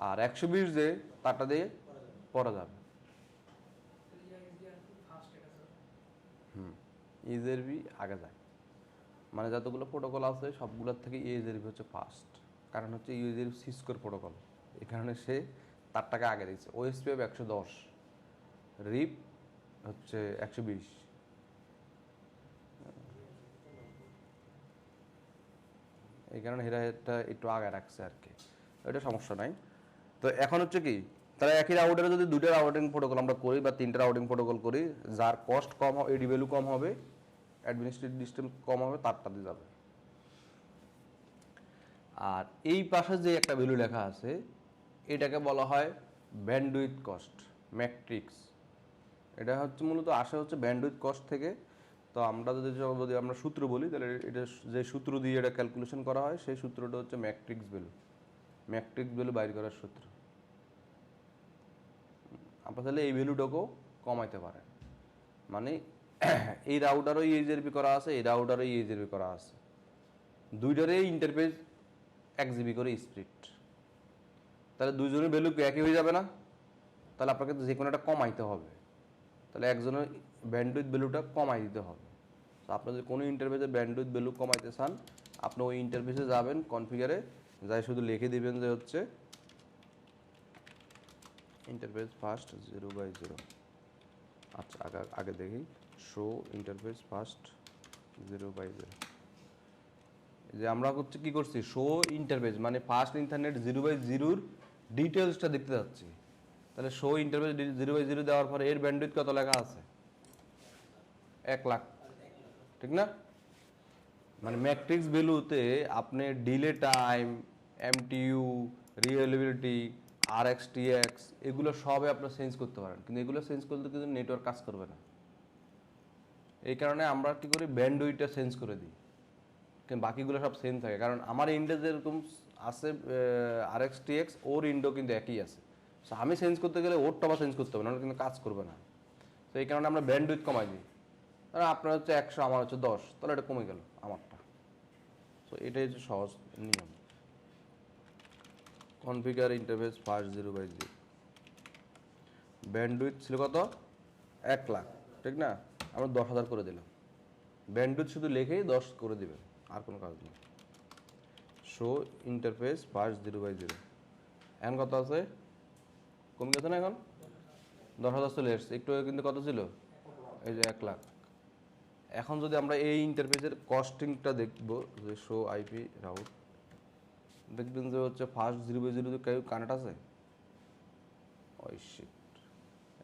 আর 120 যে তারটা দিয়ে পরে যাবে। ইএজআরপি আগে যায়, মানে যতগুলো প্রোটোকল আছে সবগুলোর থেকে ইএজআরপি হচ্ছে ফার্স্ট, কারণ হচ্ছে ইএজআরপি সিসকোর প্রোটোকল, এই কারণে সে তারটাকে আগে দিচ্ছে। ওএসপিএফ 110, রিপ হচ্ছে 120। এই কারণে এরা এটা একটু আগে রাখছে আর কি, এটা সমস্যা নাই। তো এখন হচ্ছে কি, তাহলে একই রাউটারে যদি 2টা রাউটিং প্রোটোকল আমরা করি বা 3টা রাউটিং প্রোটোকল করি, যার কস্ট কম হবে, এডি ভ্যালু কম হবে, অ্যাডমিনিস্ট্রেটিভ ডিস্টেন্স কম হবে, তারটাতে যাবে। আর এই পাশে যে একটা ভ্যালু লেখা আছে এটাকে বলা হয় ব্যান্ডউইথ কস্ট ম্যাট্রিক্স। এটা হচ্ছে মূলত আসে হচ্ছে ব্যান্ডউইথ কস্ট থেকে। তো তো আমরা যদি আমরা সূত্র বলি তাহলে এটা যে সূত্র দিয়ে এটা ক্যালকুলেশন করা হয় সেই সূত্রটা হচ্ছে ম্যাট্রিক্স ভ্যালু বাইর করার সূত্র। আপনার তাহলে এই ভ্যালুটাকেও কমাইতে পারেন, মানে এই রাউটারও ইউএসবি করা আছে, এই রাউটারও ইউএসবি করা আছে, দুইটারই ইন্টারফেস 1 GB করে স্পিড। তাহলে দুইজনের ভ্যালু একই হয়ে যাবে না? তাহলে আপনাকে যে কোনো একটা কমাইতে হবে, তাহলে একজনের ব্যান্ডউইথ ভ্যালুটা কমাই দিতে হবে। তো আপনি যদি কোনো ইন্টারফেসে ব্যান্ডউইথ ভ্যালু কমাইতে চান, আপনি ওই ইন্টারফেসে যাবেন, কনফিগারে যাই শুধু লিখে দিবেন যে হচ্ছে ইন্টারফেস ফাস্ট 0/0। আচ্ছা আগে দেখি, শো ইন্টারফেস ফাস্ট 0/0। যে আমরা হচ্ছে কি করছি, শো ইন্টারফেস মানে ফাস্ট ইন্টারনেট 0/0 ডিটেলসটা দেখতে যাচ্ছি। তাহলে শো ইন্টারফেস 0/0 দেওয়ার পরে এর ব্যান্ডউইথ কত লেখা আছে? 1 লাখ, ঠিক না? মানে ম্যাট্রিক্স ভ্যালুতে আপনি ডিলে টাইম, এমটিইউ, রিলায়েবিলিটি, আরএক্সটিএক্স এগুলো সবে আপনি চেঞ্জ করতে পারেন, কিন্তু এগুলো চেঞ্জ করতে কিন্তু নেটওয়ার্ক কাজ করবে না। এই কারণে আমরা কি করি, ব্যান্ডউইথটা চেঞ্জ করে দিই, কিন্তু বাকিগুলো সব সেম থাকে। কারণ আমার ইন্ডে যেরকম আছে আরএক্সটিএক্স, ওর ইন্ডো কিন্তু একই আছে। সো আমি চেঞ্জ করতে গেলে ওরটা আবার চেঞ্জ করতে হবে, নাহলে কিন্তু কাজ করবে না। তো এই কারণে আমরা ব্যান্ডউইথ কমাই দিই। কারণ আপনার হচ্ছে 100, আমার হচ্ছে 10, তাহলে এটা কমে গেল আমারটা। সো এটাই হচ্ছে সহজ নিয়ম। কনফিগার ইন্টারফেস ফাস্ট 0/0, ব্যান্ডউইথ ছিল কত? 1 লাখ, ঠিক না? আমরা 10,000 করে দিলাম। ব্যান্ডউইথ শুধু লিখেই 10 করে দিবেন, আর কোনো কাজ নেই। শো ইন্টারফেস ফাস্ট 0/0, এখন কত আছে? কমে গেছে না? এখন 10,000 চলে এসছে। একটু কিন্তু কত ছিল? এই যে 1 লাখ। এখন যদি আমরা এই ইন্টারফেসের কস্টিংটা দেখব, যে শো আইপি রাউট, দেখবেন যে হচ্ছে ফার্স্ট 0/0 কেউ কানেক্ট আছে? ওই শিট,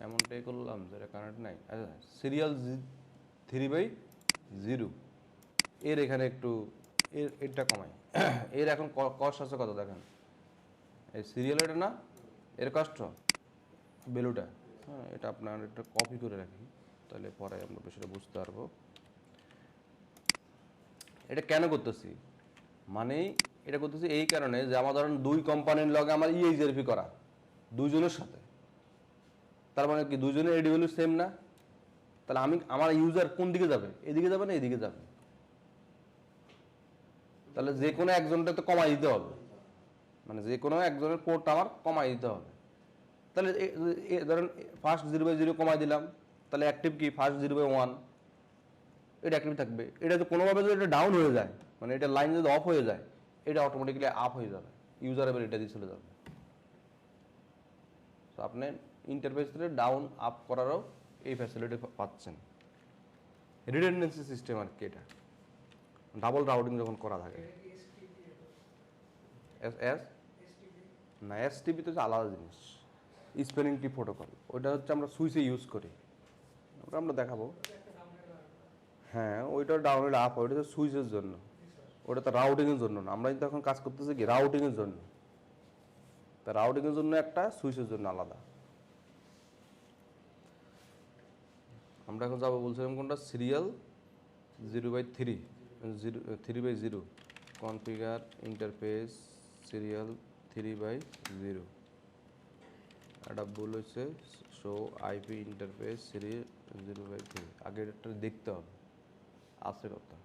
এমনটাই করলাম যে এটা কানেক্ট নাই। আচ্ছা, সিরিয়াল 3/0 এর এখানে একটু এরটা কমাই। এর এখন কস্ট আছে কত দেখেন, এই সিরিয়াল এটা না, এর কষ্ট ভ্যালুটা, হ্যাঁ, এটা আপনার একটা কপি করে রাখি, তাহলে পরে আমরা বিষয়টা বুঝতে পারবো। এটা কেন করতেছি, মানে এটা করতেছি এই কারণে যে আমার ধরেন 2 কোম্পানির লগে আমার ইএইচআরপি করা, দুজনের সাথে, তার মানে কি দুজনের এডি ভ্যালু সেম না? তাহলে আমার ইউজার কোন দিকে যাবে, এদিকে যাবে না এদিকে যাবে? তাহলে যে কোনো একজনটা তো কমাই দিতে হবে, মানে যে কোনো একজনের পোর্ট আমার কমাই দিতে হবে। তাহলে ধরেন ফার্স্ট 0/0 কমাই দিলাম, তাহলে অ্যাক্টিভ কি ফার্স্ট 0/1, এটা অ্যাক্টিভ থাকবে। এটা যদি কোনোভাবে যদি এটা ডাউন হয়ে যায়, মানে এটা লাইন যদি অফ হয়ে যায়, এটা অটোমেটিক্যালি আপ হয়ে যাবে, ইউজারেবল এটা দিয়ে চলে যাবে। তো আপনি ইন্টারফেসে ডাউন আপ করারও এই ফ্যাসিলিটি পাচ্ছেন। রিডেন্ডেন্সি সিস্টেম আর কি, এটা ডাবল রাউটিং যখন করা থাকে। না, এসটিপি তো হচ্ছে আলাদা জিনিস, স্পেনিং টি প্রোটোকল, ওইটা হচ্ছে আমরা সুইচে ইউজ করি, ওটা আমরা দেখাবো। হ্যাঁ, ওইটা ডাউনলোড আপ হয়, ওইটা তো সুইচের জন্য, ওটা তো রাউটিংয়ের জন্য না। আমরা কিন্তু এখন কাজ করতেছি কি রাউটিংয়ের জন্য, তা রাউটিংয়ের জন্য একটা, সুইচের জন্য আলাদা। আমরা এখন যাবো বলছিলাম কোনটা, সিরিয়াল 3/0 কনফিগার ইন্টারফেস সিরিয়াল 3/0। এটা ভুল হচ্ছে, শো আইপি ইন্টারফেস সিরিয়াল 0/3। আগে এটা দেখতে হবে আছে কথা।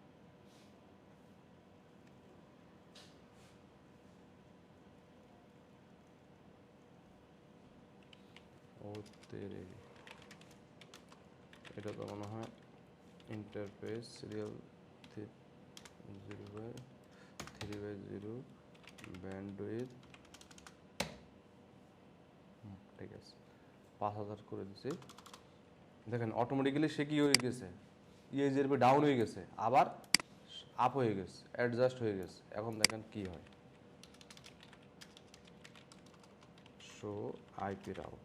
ও তেরে, এটা তো মনে হয় ইন্টারফেস সিরিয়াল 0/3/0 ব্যান্ডউইথ, ঠিক আছে, 5,000 করে দিচ্ছি। দেখেন অটোমেটিক্যালি সে কি হয়ে গেছে, ইএইচআরপি ডাউন হয়ে গেছে, আবার আপ হয়ে গেছে, অ্যাডজাস্ট হয়ে গেছে। এখন দেখেন কি হয়, শো আইপি রাউট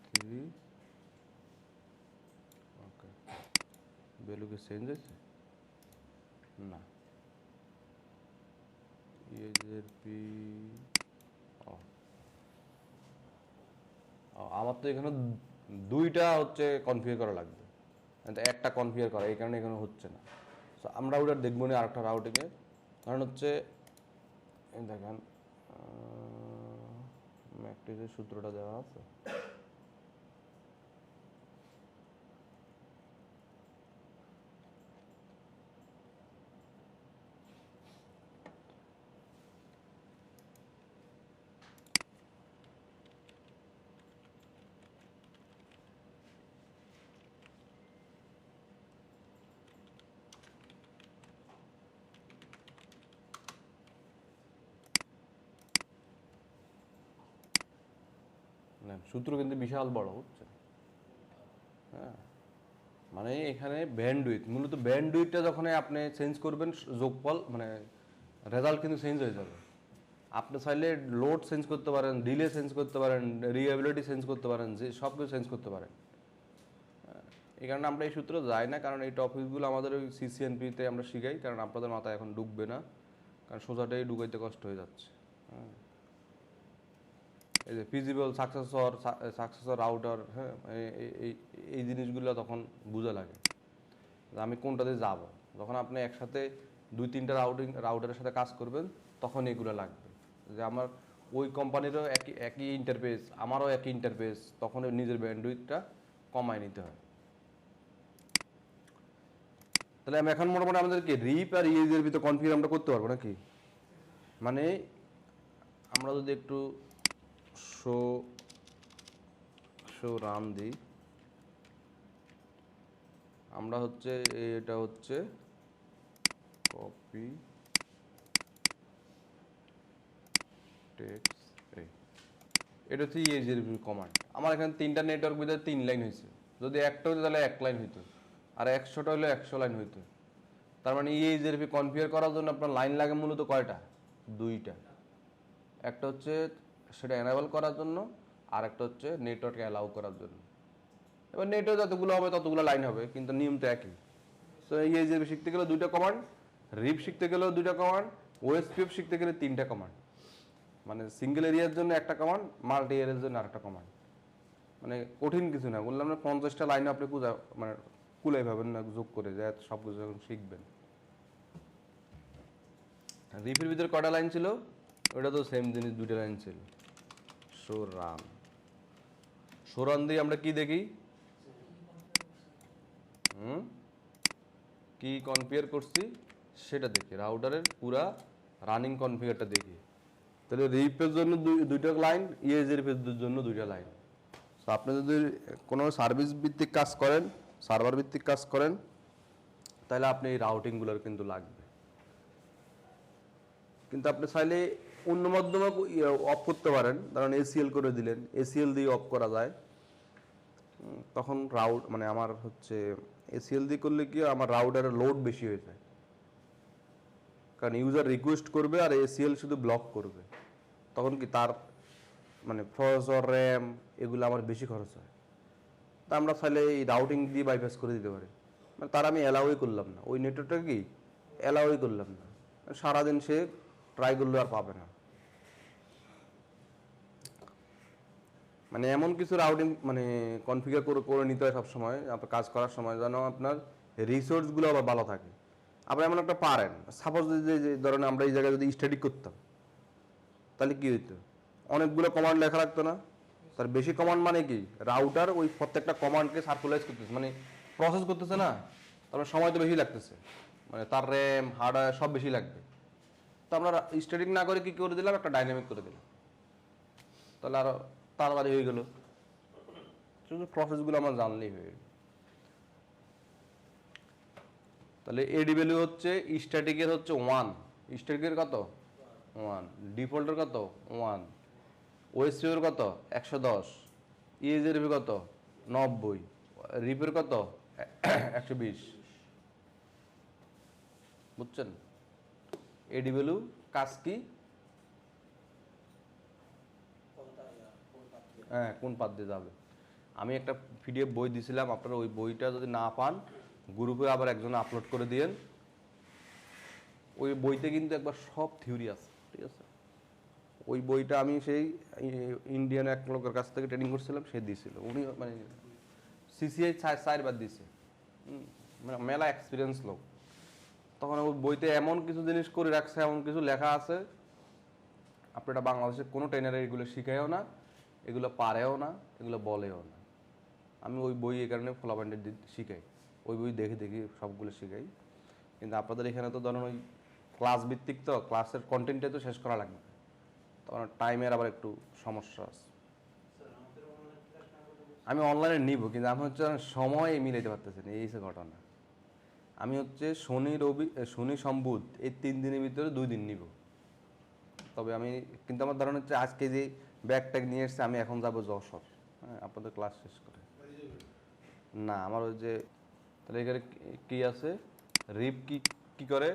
3, ওকে, ভ্যালু কি চেঞ্জ হয়েছে? না, ইএইচআরপি, আমার তো এখানে দুইটা হচ্ছে কনফিগার করা লাগবে, একটা কনফিগার করা, এই কারণে এখানে হচ্ছে না। সো আমরা ওটা দেখবো না আরেকটা রাউটিংয়ে, কারণ হচ্ছে দেখেন ম্যাকটিসের সূত্রটা দেওয়া আছে। সূত্র কিন্তু বিশাল বড়, বুঝছেন? হ্যাঁ, মানে এখানে ব্যান্ডউইথ, মূলত ব্যান্ডউইথটা যখন আপনি চেঞ্জ করবেন যোগফল মানে রেজাল্ট কিন্তু চেঞ্জ হয়ে যাবে। আপনি চাইলে লোড চেঞ্জ করতে পারেন, ডিলে চেঞ্জ করতে পারেন, রিএবিলিটি চেঞ্জ করতে পারেন, যে সব কিছু চেঞ্জ করতে পারেন। এই কারণে আমরা এই সূত্র যাই না, কারণ এই টপিকগুলো আমাদের ওই সিসিএনপিতে আমরা শিখাই, কারণ আপনাদের মাথায় এখন ঢুকবে না, কারণ সোজাটাই ঢুকাইতে কষ্ট হয়ে যাচ্ছে। হ্যাঁ, এই যে ফিজিবল সাকসেসর রাউটার, হ্যাঁ, এই জিনিসগুলো তখন বোঝা লাগে যে আমি কোনটাতে যাব। যখন আপনি একসাথে 2-3টা রাউটারের সাথে কাজ করবেন তখন এগুলো লাগবে, যে আমার ওই কোম্পানিরও একই ইন্টারফেস, আমারও একই ইন্টারফেস, তখন নিজের ব্যান্ডউইথটা কমায় নিতে হয়। তাহলে আমি এখন মোটামুটি আমাদেরকে রিপ আর ইএজের ভিতরে কনফিগার আমরা করতে পারবো নাকি? মানে আমরা যদি একটু শো রান দিই, আমরা হচ্ছে এটা হচ্ছে কপি টেক্সট, এটা হচ্ছে ইএজের কমান্ড। আমার এখানে 3টা নেটওয়ার্ক ভিতরে 3 লাইন হয়েছে, যদি একটা হতো তাহলে 1 লাইন হইতো, আর 100টা হলে 100 লাইন হইতো। তার মানে ইএজেরপি কনফিগার করার জন্য আপনার লাইন লাগে মূলত কয়টা? 2টা। একটা হচ্ছে সেটা এনাবেল করার জন্য, আর একটা হচ্ছে নেটওয়ার্ককে অ্যালাউ করার জন্য। এবার নেটওয়ার্ক যতগুলো হবে ততগুলো লাইন হবে, কিন্তু নিয়ম তো একই। সো ইএজেরপি শিখতে গেলে 2টা কমান্ড, রিপ শিখতে গেলেও 2টা কমান্ড, ওএসপিএফ শিখতে গেলে 3টা কমান্ড। মানে সিঙ্গেল এরিয়ার জন্য একটা কমান্ড, মাল্টি এরিয়ার জন্য আরেকটা কমান্ড। মানে কঠিন কিছু না, বললাম না 50টা লাইনে আপনি মানে কুলাই ভাবেন না যোগ করে যে সব কিছু যখন শিখবেন। রিপের ভিতরে কটা লাইন ছিল? ওটা তো সেম জিনিস, 2টা লাইন ছিল। শো রান দিয়ে আমরা কি দেখি? কি কনফিগার করছি সেটা দেখি, রাউটারের পুরা রানিং কনফিগারটা দেখি। তাহলে রিপের জন্য 2টা লাইন, ইএজের জন্য 2টা লাইন। আপনি যদি কোনো সার্ভিস ভিত্তিক কাজ করেন, সার্ভার ভিত্তিক কাজ করেন, তাহলে আপনি এই রাউটিংগুলোর কিন্তু লাগবে। কিন্তু আপনি চাইলে অন্য মাধ্যমে অফ করতে পারেন, কারণ এসিএল করে দিলেন, এসিএল দিয়ে অফ করা যায়। তখন মানে আমার হচ্ছে এসিএল দিয়ে করলে কি আমার রাউটারের লোড বেশি হয়ে যায়, কারণ ইউজার রিকোয়েস্ট করবে আর এসিএল শুধু ব্লক করবে, তখন কি তার মানে প্রসেসর, র্যাম এগুলো আমার বেশি খরচ হয়। তা আমরা চাইলে এই রাউটিং দিয়ে বাইপাস করে দিতে পারি। মানে তার আমি অ্যালাউই করলাম না, ওই নেটওয়ার্কটা কি অ্যালাউই করলাম না, সারাদিন সে ট্রাই করলে আর পাবে না। মানে এমন কিছু রাউটিং মানে কনফিগার করে নিতে হয় সবসময় আপনার কাজ করার সময়, যেন আপনার রিসোর্সগুলো আবার ভালো থাকে। আবার এমন একটা পারেন, সাপোজ যে ধরেন আমরা এই জায়গায় যদি স্ট্যাটিক করতাম, তাহলে কি হইতো? অনেকগুলো কমান্ড লেখা লাগতো না? তার বেশি কমান্ড মানে কি, রাউটার ওই প্রত্যেকটা কমান্ডকে সার্কুলাইজ করতেছে, মানে প্রসেস করতেছে না, তারপরে সময় তো বেশি লাগতেছে, মানে তার র্যাম হার্ডওয়্যার সব বেশি লাগবে। তো আমরা স্ট্যাটিক না করে কি করে দিলাম, একটা ডাইনামিক করে দিলাম, তাহলে আরো তাড়াতাড়ি হয়ে গেল। শুধু প্রসেসগুলো আমরা জানলেই হয়ে গেল। তাহলে এডি ভ্যালু হচ্ছে স্ট্যাটিকের হচ্ছে 1, স্ট্যাটিকের কত 1, ডিফল্টের কত 1, ওএসপিওর কত 110, ইএজের কত 90, রিপের কত 120। বুঝছেন? এডি ভ্যালু কাজ কি, হ্যাঁ কোন পাত দিয়ে যাবে। আমি একটা পিডিএফ বই দিয়েছিলাম, আপনারা ওই বইটা যদি না পান গ্রুপে আবার একজন আপলোড করে দিয়েন। ওই বইতে কিন্তু একবার সব থিওরি আছে, ঠিক আছে? ওই বইটা আমি সেই ইন্ডিয়ান এক লোকের কাছ থেকে ট্রেনিং করছিলাম, সে দিয়েছিল, উনি মানে সিসিআই 4বার দিয়েছে। মানে মেলা এক্সপিরিয়েন্স লোক। তখন ওই বইতে এমন কিছু জিনিস করে রাখছে, এমন কিছু লেখা আছে, আপনারা বাংলাদেশের কোনো ট্রেনারে এগুলো শিখায়ও না, এগুলো পারেও না, এগুলো বলেও না। আমি ওই বই এই কারণে ফলাফান্ডের শিখাই, ওই বই দেখে দেখে সবগুলো শিখাই। কিন্তু আপনাদের এখানে তো ধরুন ওই ক্লাস ভিত্তিক, তো ক্লাসের কন্টেন্টটাই তো শেষ করা লাগবে, তখন টাইমের আবার একটু সমস্যা আছে। আমি অনলাইনে নিব, কিন্তু আমি হচ্ছে সময় মিলাইতে পারতেছি না, এই হচ্ছে ঘটনা। আমি হচ্ছে শনি সম্বুধ এই 3 দিনের ভিতরে 2 দিন নিব। তবে আমি কিন্তু আমার ধারণা হচ্ছে আজকে যে ব্যাগ ট্যাগ নিয়ে এসছে, আমি এখন যাবো যশোর, হ্যাঁ, আপনাদের ক্লাস শেষ করে। না, আমার ওই যে, তাহলে এখানে কি আছে, রিপ কি করে,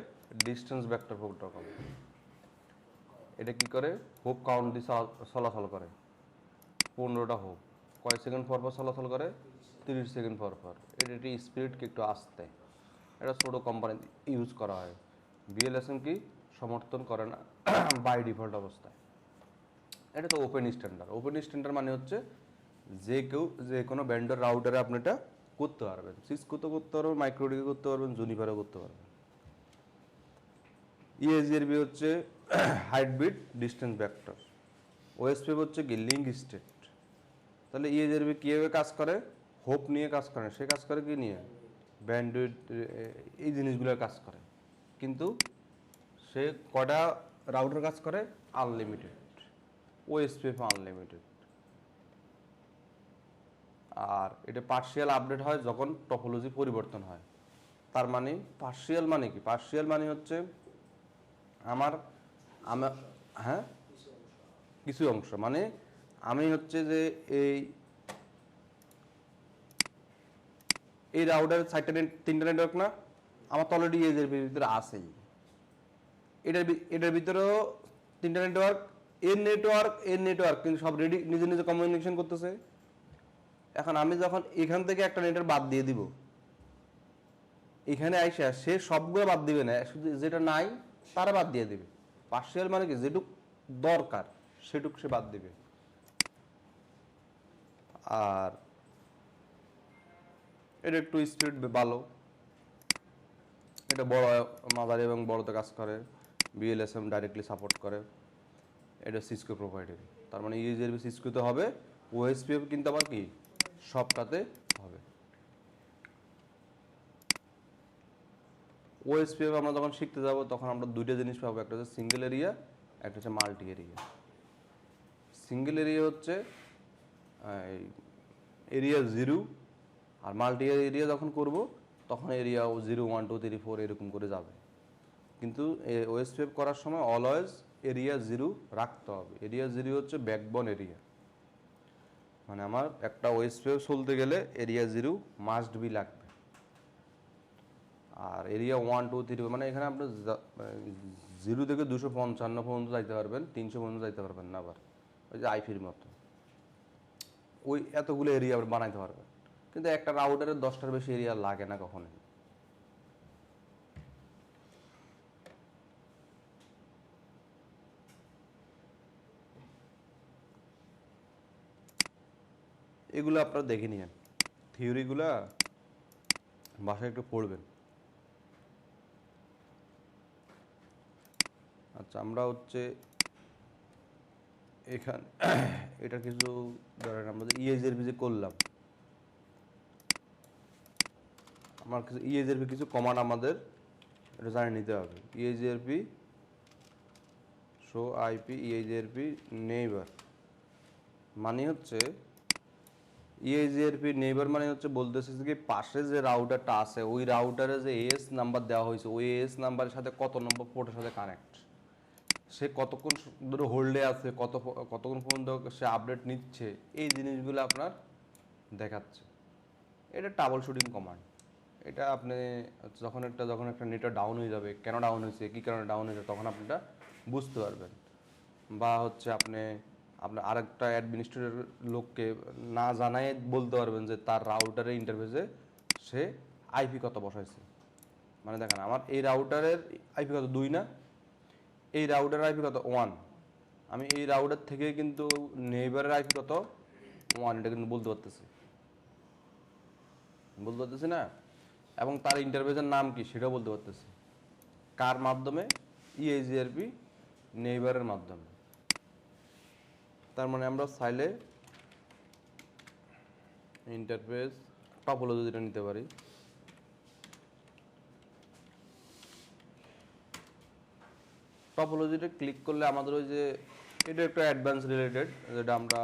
ডিস্টেন্স ভেক্টর প্রোটোকল। এটা কি করে, হোপ কাউন্ট দিয়ে চলাচল করে, 15টা হোপ কয় সেকেন্ড পর পর চলাচল করে, 30 সেকেন্ড পর পর। এটা একটি স্পিডকে একটু আস্তে, এটা ছোটো কোম্পানি ইউজ করা হয়। বিএলএসএম কি সমর্থন করে না বাই ডিফল্ট অবস্থায়। এটা তো ওপেন স্ট্যান্ডার্ড। ওপেন স্ট্যান্ডার্ড মানে হচ্ছে যে কেউ যে কোনো ব্যান্ডের রাউটারে আপনি এটা করতে পারবেন, সিসকোতে করতে পারবেন, মাইক্রোডিকে করতে পারবেন, জুনিপারও করতে পারবেন। ইএজিআরবি হচ্ছে হাইট বিট ডিস্টেন্স ভেক্টর। ওএসপি হচ্ছে কি লিঙ্ক স্টেট। তাহলে ইএজিআরবি কীভাবে কাজ করে, হোপ নিয়ে কাজ করে, সে কাজ করে কি নিয়ে, ব্যান্ডউইথ, এই জিনিসগুলোর কাজ করে। কিন্তু সে কটা রাউটার কাজ করে, আনলিমিটেড, ওএসপিএফ আনলিমিটেড। আর এটা পার্শিয়াল আপডেট হয় যখন টপোলজি পরিবর্তন হয়। তার মানে পার্শিয়াল মানে কি, পার্শিয়াল মানে হচ্ছে আমার হ্যাঁ, কিছু অংশ, মানে আমি হচ্ছে যে এই রাউটারের 3টা নেটওয়ার্ক না, আমার তো অলরেডি এর ভিতরে আছেই। এটার ভিতরেও 3টা নেটওয়ার্ক, এর নেটওয়ার্ক কিন্তু সব রেডি নিজে নিজে কমিউনিকেশন করতেছে। এখন আমি যখন এখান থেকে একটা নেটওয়ার্ক বাদ দিয়ে দিব, এখানে আইসা সে সবগুলো বাদ দিবে না, শুধু যেটা নাই তারা বাদ দিয়ে দিবে। পার্শিয়াল মানে কি, যেটুক দরকার সেটুক সে বাদ দিবে। আর এটা একটু স্পিড ভালো, এটা বড় মাঝারি এবং বড়তে কাজ করে, বিএলএসএম ডাইরেক্টলি সাপোর্ট করে। এটা সিসকো প্রোভাইডার, তার মানে ইউএসবি সিসকোতে হবে, ওএসপিএফ কিন্তু আবার কি সবটাতে হবে। ওএসপিএফ আমরা যখন শিখতে যাব তখন আমরা 2টা জিনিস পাবো, একটা হচ্ছে সিঙ্গেল এরিয়া, একটা হচ্ছে মাল্টি এরিয়া। সিঙ্গেল এরিয়া হচ্ছে এরিয়া 0, আর মাল্টি এরিয়া যখন করব তখন এরিয়া 0, 1, 2, 3, 4 এরকম করে যাবে। কিন্তু ওএসপিএফ করার সময় অলওয়েজ এরিয়া 0 রাখতে হবে। এরিয়া 0 হচ্ছে ব্যাকবোন এরিয়া, মানে আমার একটা ওএসপিএফ চলতে গেলে এরিয়া 0 মাস্ট বি লাগবে। আর এরিয়া 1, 2, 3 মানে এখানে আপনি 0 থেকে 255 পর্যন্ত যাইতে পারবেন, 300 পর্যন্ত যাইতে পারবেন না। আবার ওই যে আইফির মতো ওই এতগুলো এরিয়া বানাইতে পারবেন, কিন্তু একটা রাউটারের 10টার বেশি এরিয়া লাগে না কখনোই। এগুলো আপনারা দেখে নিন, থিওরিগুলা বাসায় একটু পড়বেন। আচ্ছা, আমরা হচ্ছে এখানে এটা কিছু ধরেন আমরা ইএজেরপি যে করলাম, আমার কিছু ইএজেরপি কিছু কমান্ড আমাদের এটা জানিয়ে নিতে হবে। ইএজেরপি শো আইপি, ইএজেরপি নেইবার মানে হচ্ছে, ইএজেরপি নেইবার মানে হচ্ছে বলতেছে যে পাশে যে রাউটারটা আছে ওই রাউটারে যে এস নাম্বার দেওয়া হয়েছে ওই এস নাম্বারের সাথে কত নম্বর পোর্টের সাথে কানেক্ট, সে কতক্ষণ ধরে হোল্ডে আছে, কতক্ষণ পর্যন্ত সে আপডেট নিচ্ছে, এই জিনিসগুলো আপনার দেখাচ্ছে। এটা ট্রাবল শুটিং কমান্ড। এটা আপনি যখন একটা নেটওয়ার্ক ডাউন হয়ে যাবে, কেন ডাউন হয়েছে, কী কারণে ডাউন হয়েছে, তখন আপনি এটা বুঝতে পারবেন। বা হচ্ছে আপনার আরেকটা অ্যাডমিনিস্ট্রেটর লোককে না জানাই বলতে পারবেন যে তার রাউটারের ইন্টারফেসে সে আইপি কত বসাইছে। মানে দেখেন আমার এই রাউটারের আইপি কত 2 না, এই রাউটারের আইপি কত 1, আমি এই রাউটার থেকে কিন্তু নেইবারের আইপি কত 1 এটা কিন্তু বলতে পারতেছি না। এবং তার ইন্টারফেসের নাম কি সেটাও বলতে পারতেছি। কার মাধ্যমে? ইএজিআরপি নেইবারের মাধ্যমে। তার মানে আমরা চাইলে ইন্টারফেস টপোলজি যেটা নিতে পারি। টপোলজিটা ক্লিক করলে আমাদের ওই যে এটা একটা অ্যাডভান্স রিলেটেড, যেটা আমরা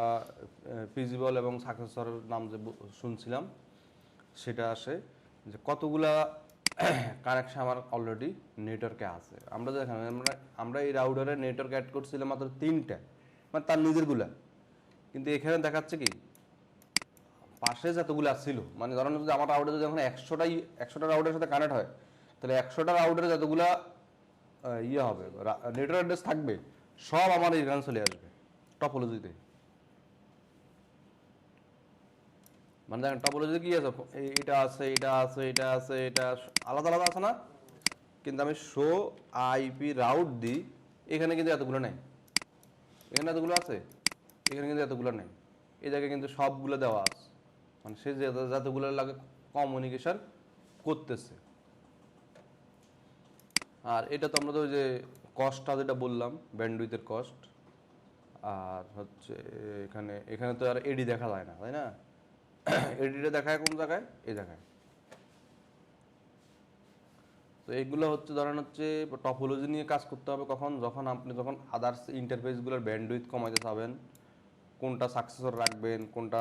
ফিজিবল এবং সাকসেসরের নাম যে শুনছিলাম সেটা আসে, যে কতগুলা কানেকশন আমার অলরেডি নেটওয়ার্কে আছে। আমরা দেখেন আমরা এই রাউটারে নেটওয়ার্ক অ্যাড করছিলাম মাত্র 3টা, মানে তার নিজেরগুলা। কিন্তু এখানে দেখাচ্ছে কি পাশে যতগুলো ছিল, মানে ধরেন যদি আমার রাউটারে যদি এখন 100টা রাউটারের সাথে কানেক্ট হয়, তাহলে 100টা রাউটারে যতগুলা ইয়ে হবে নেটওয়ার্ক অ্যাড্রেস থাকবে, সব আমার এখানে চলে আসবে টপোলজিতে। মানে দেখেন টপোলজিতে কি আছে, এটা আছে, এটা আছে, এটা আছে, এটা আলাদা আলাদা আছে না? কিন্তু আমি শো আইপি রাউট দিই, এখানে কিন্তু এতগুলো নাই। এখানে এতগুলো আছে, এখানে কিন্তু এতগুলো নেই। এই জায়গায় কিন্তু সবগুলো দেওয়া আছে, মানে সে যতগুলো লাগে কমিউনিকেশন করতেছে। আর এটা তো আমরা তো ওই যে কস্টটা যেটা বললাম, ব্যান্ডউইথের কস্ট। আর হচ্ছে এখানে এখানে তো আর এডি দেখা যায় না, তাই না? এডিটা দেখায় কোন জায়গায়? এই জায়গায়। তো এইগুলো হচ্ছে ধরেন হচ্ছে টপোলজি নিয়ে কাজ করতে হবে কখন? যখন আদার্স ইন্টারফেসগুলোর ব্যান্ডউইথ কমাইতে চাবেন, কোনটা সাকসেসর রাখবেন, কোনটা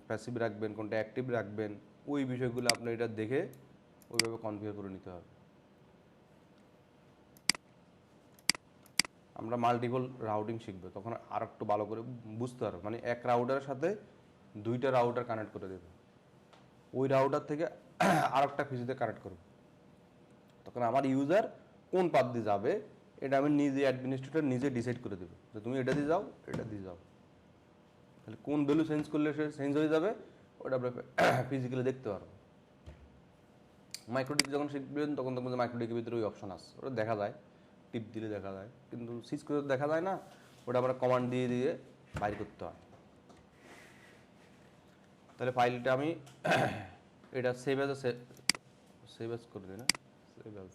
প্যাসিভ রাখবেন, কোনটা অ্যাক্টিভ রাখবেন, ওই বিষয়গুলো আপনি এটা দেখে ওইভাবে কনফিগার করে নিতে হবে। আমরা মাল্টিপল রাউটিং শিখবো, তখন আর একটু ভালো করে বুঝতে পারবো। মানে এক রাউটারের সাথে 2টা রাউটার কানেক্ট করে দেবে, ওই রাউটার থেকে আর একটা পিসিতে কানেক্ট করবো। তখন আমার ইউজার কোন পাথ দিয়ে যাবে এটা আমি নিজে অ্যাডমিনিস্ট্রেটর নিজে ডিসাইড করে দেবো, যে তুমি এটা দিয়ে যাও, এটা দিয়ে যাও। তাহলে কোন ভ্যালু চেঞ্জ করলে সে চেঞ্জ হয়ে যাবে ওটা আমরা ফিজিক্যালি দেখতে পারবো। মাইক্রোটিক যখন শিখবেন তখন দেখবেন যে মাইক্রোটিকের ভিতরে ওই অপশন আছে, ওটা দেখা যায়, টিপ দিলে দেখা যায়, কিন্তু সিসকো দেখা যায় না, ওটা আমরা কমান্ড দিয়ে দিয়ে বাইর করতে হয়। তাহলে ফাইলটা আমি এটা সেভ অ্যাজ করে দিই না, সেভ অ্যাজ,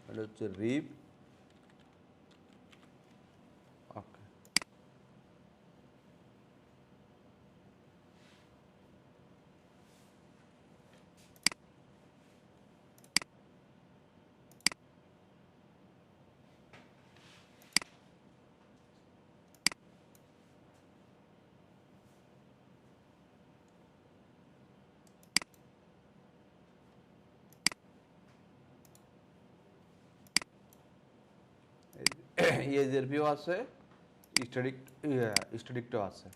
এটা হচ্ছে রিপ। ওকে, ইএজেরপিও আছে, স্ট্যাটিকটাও আছে।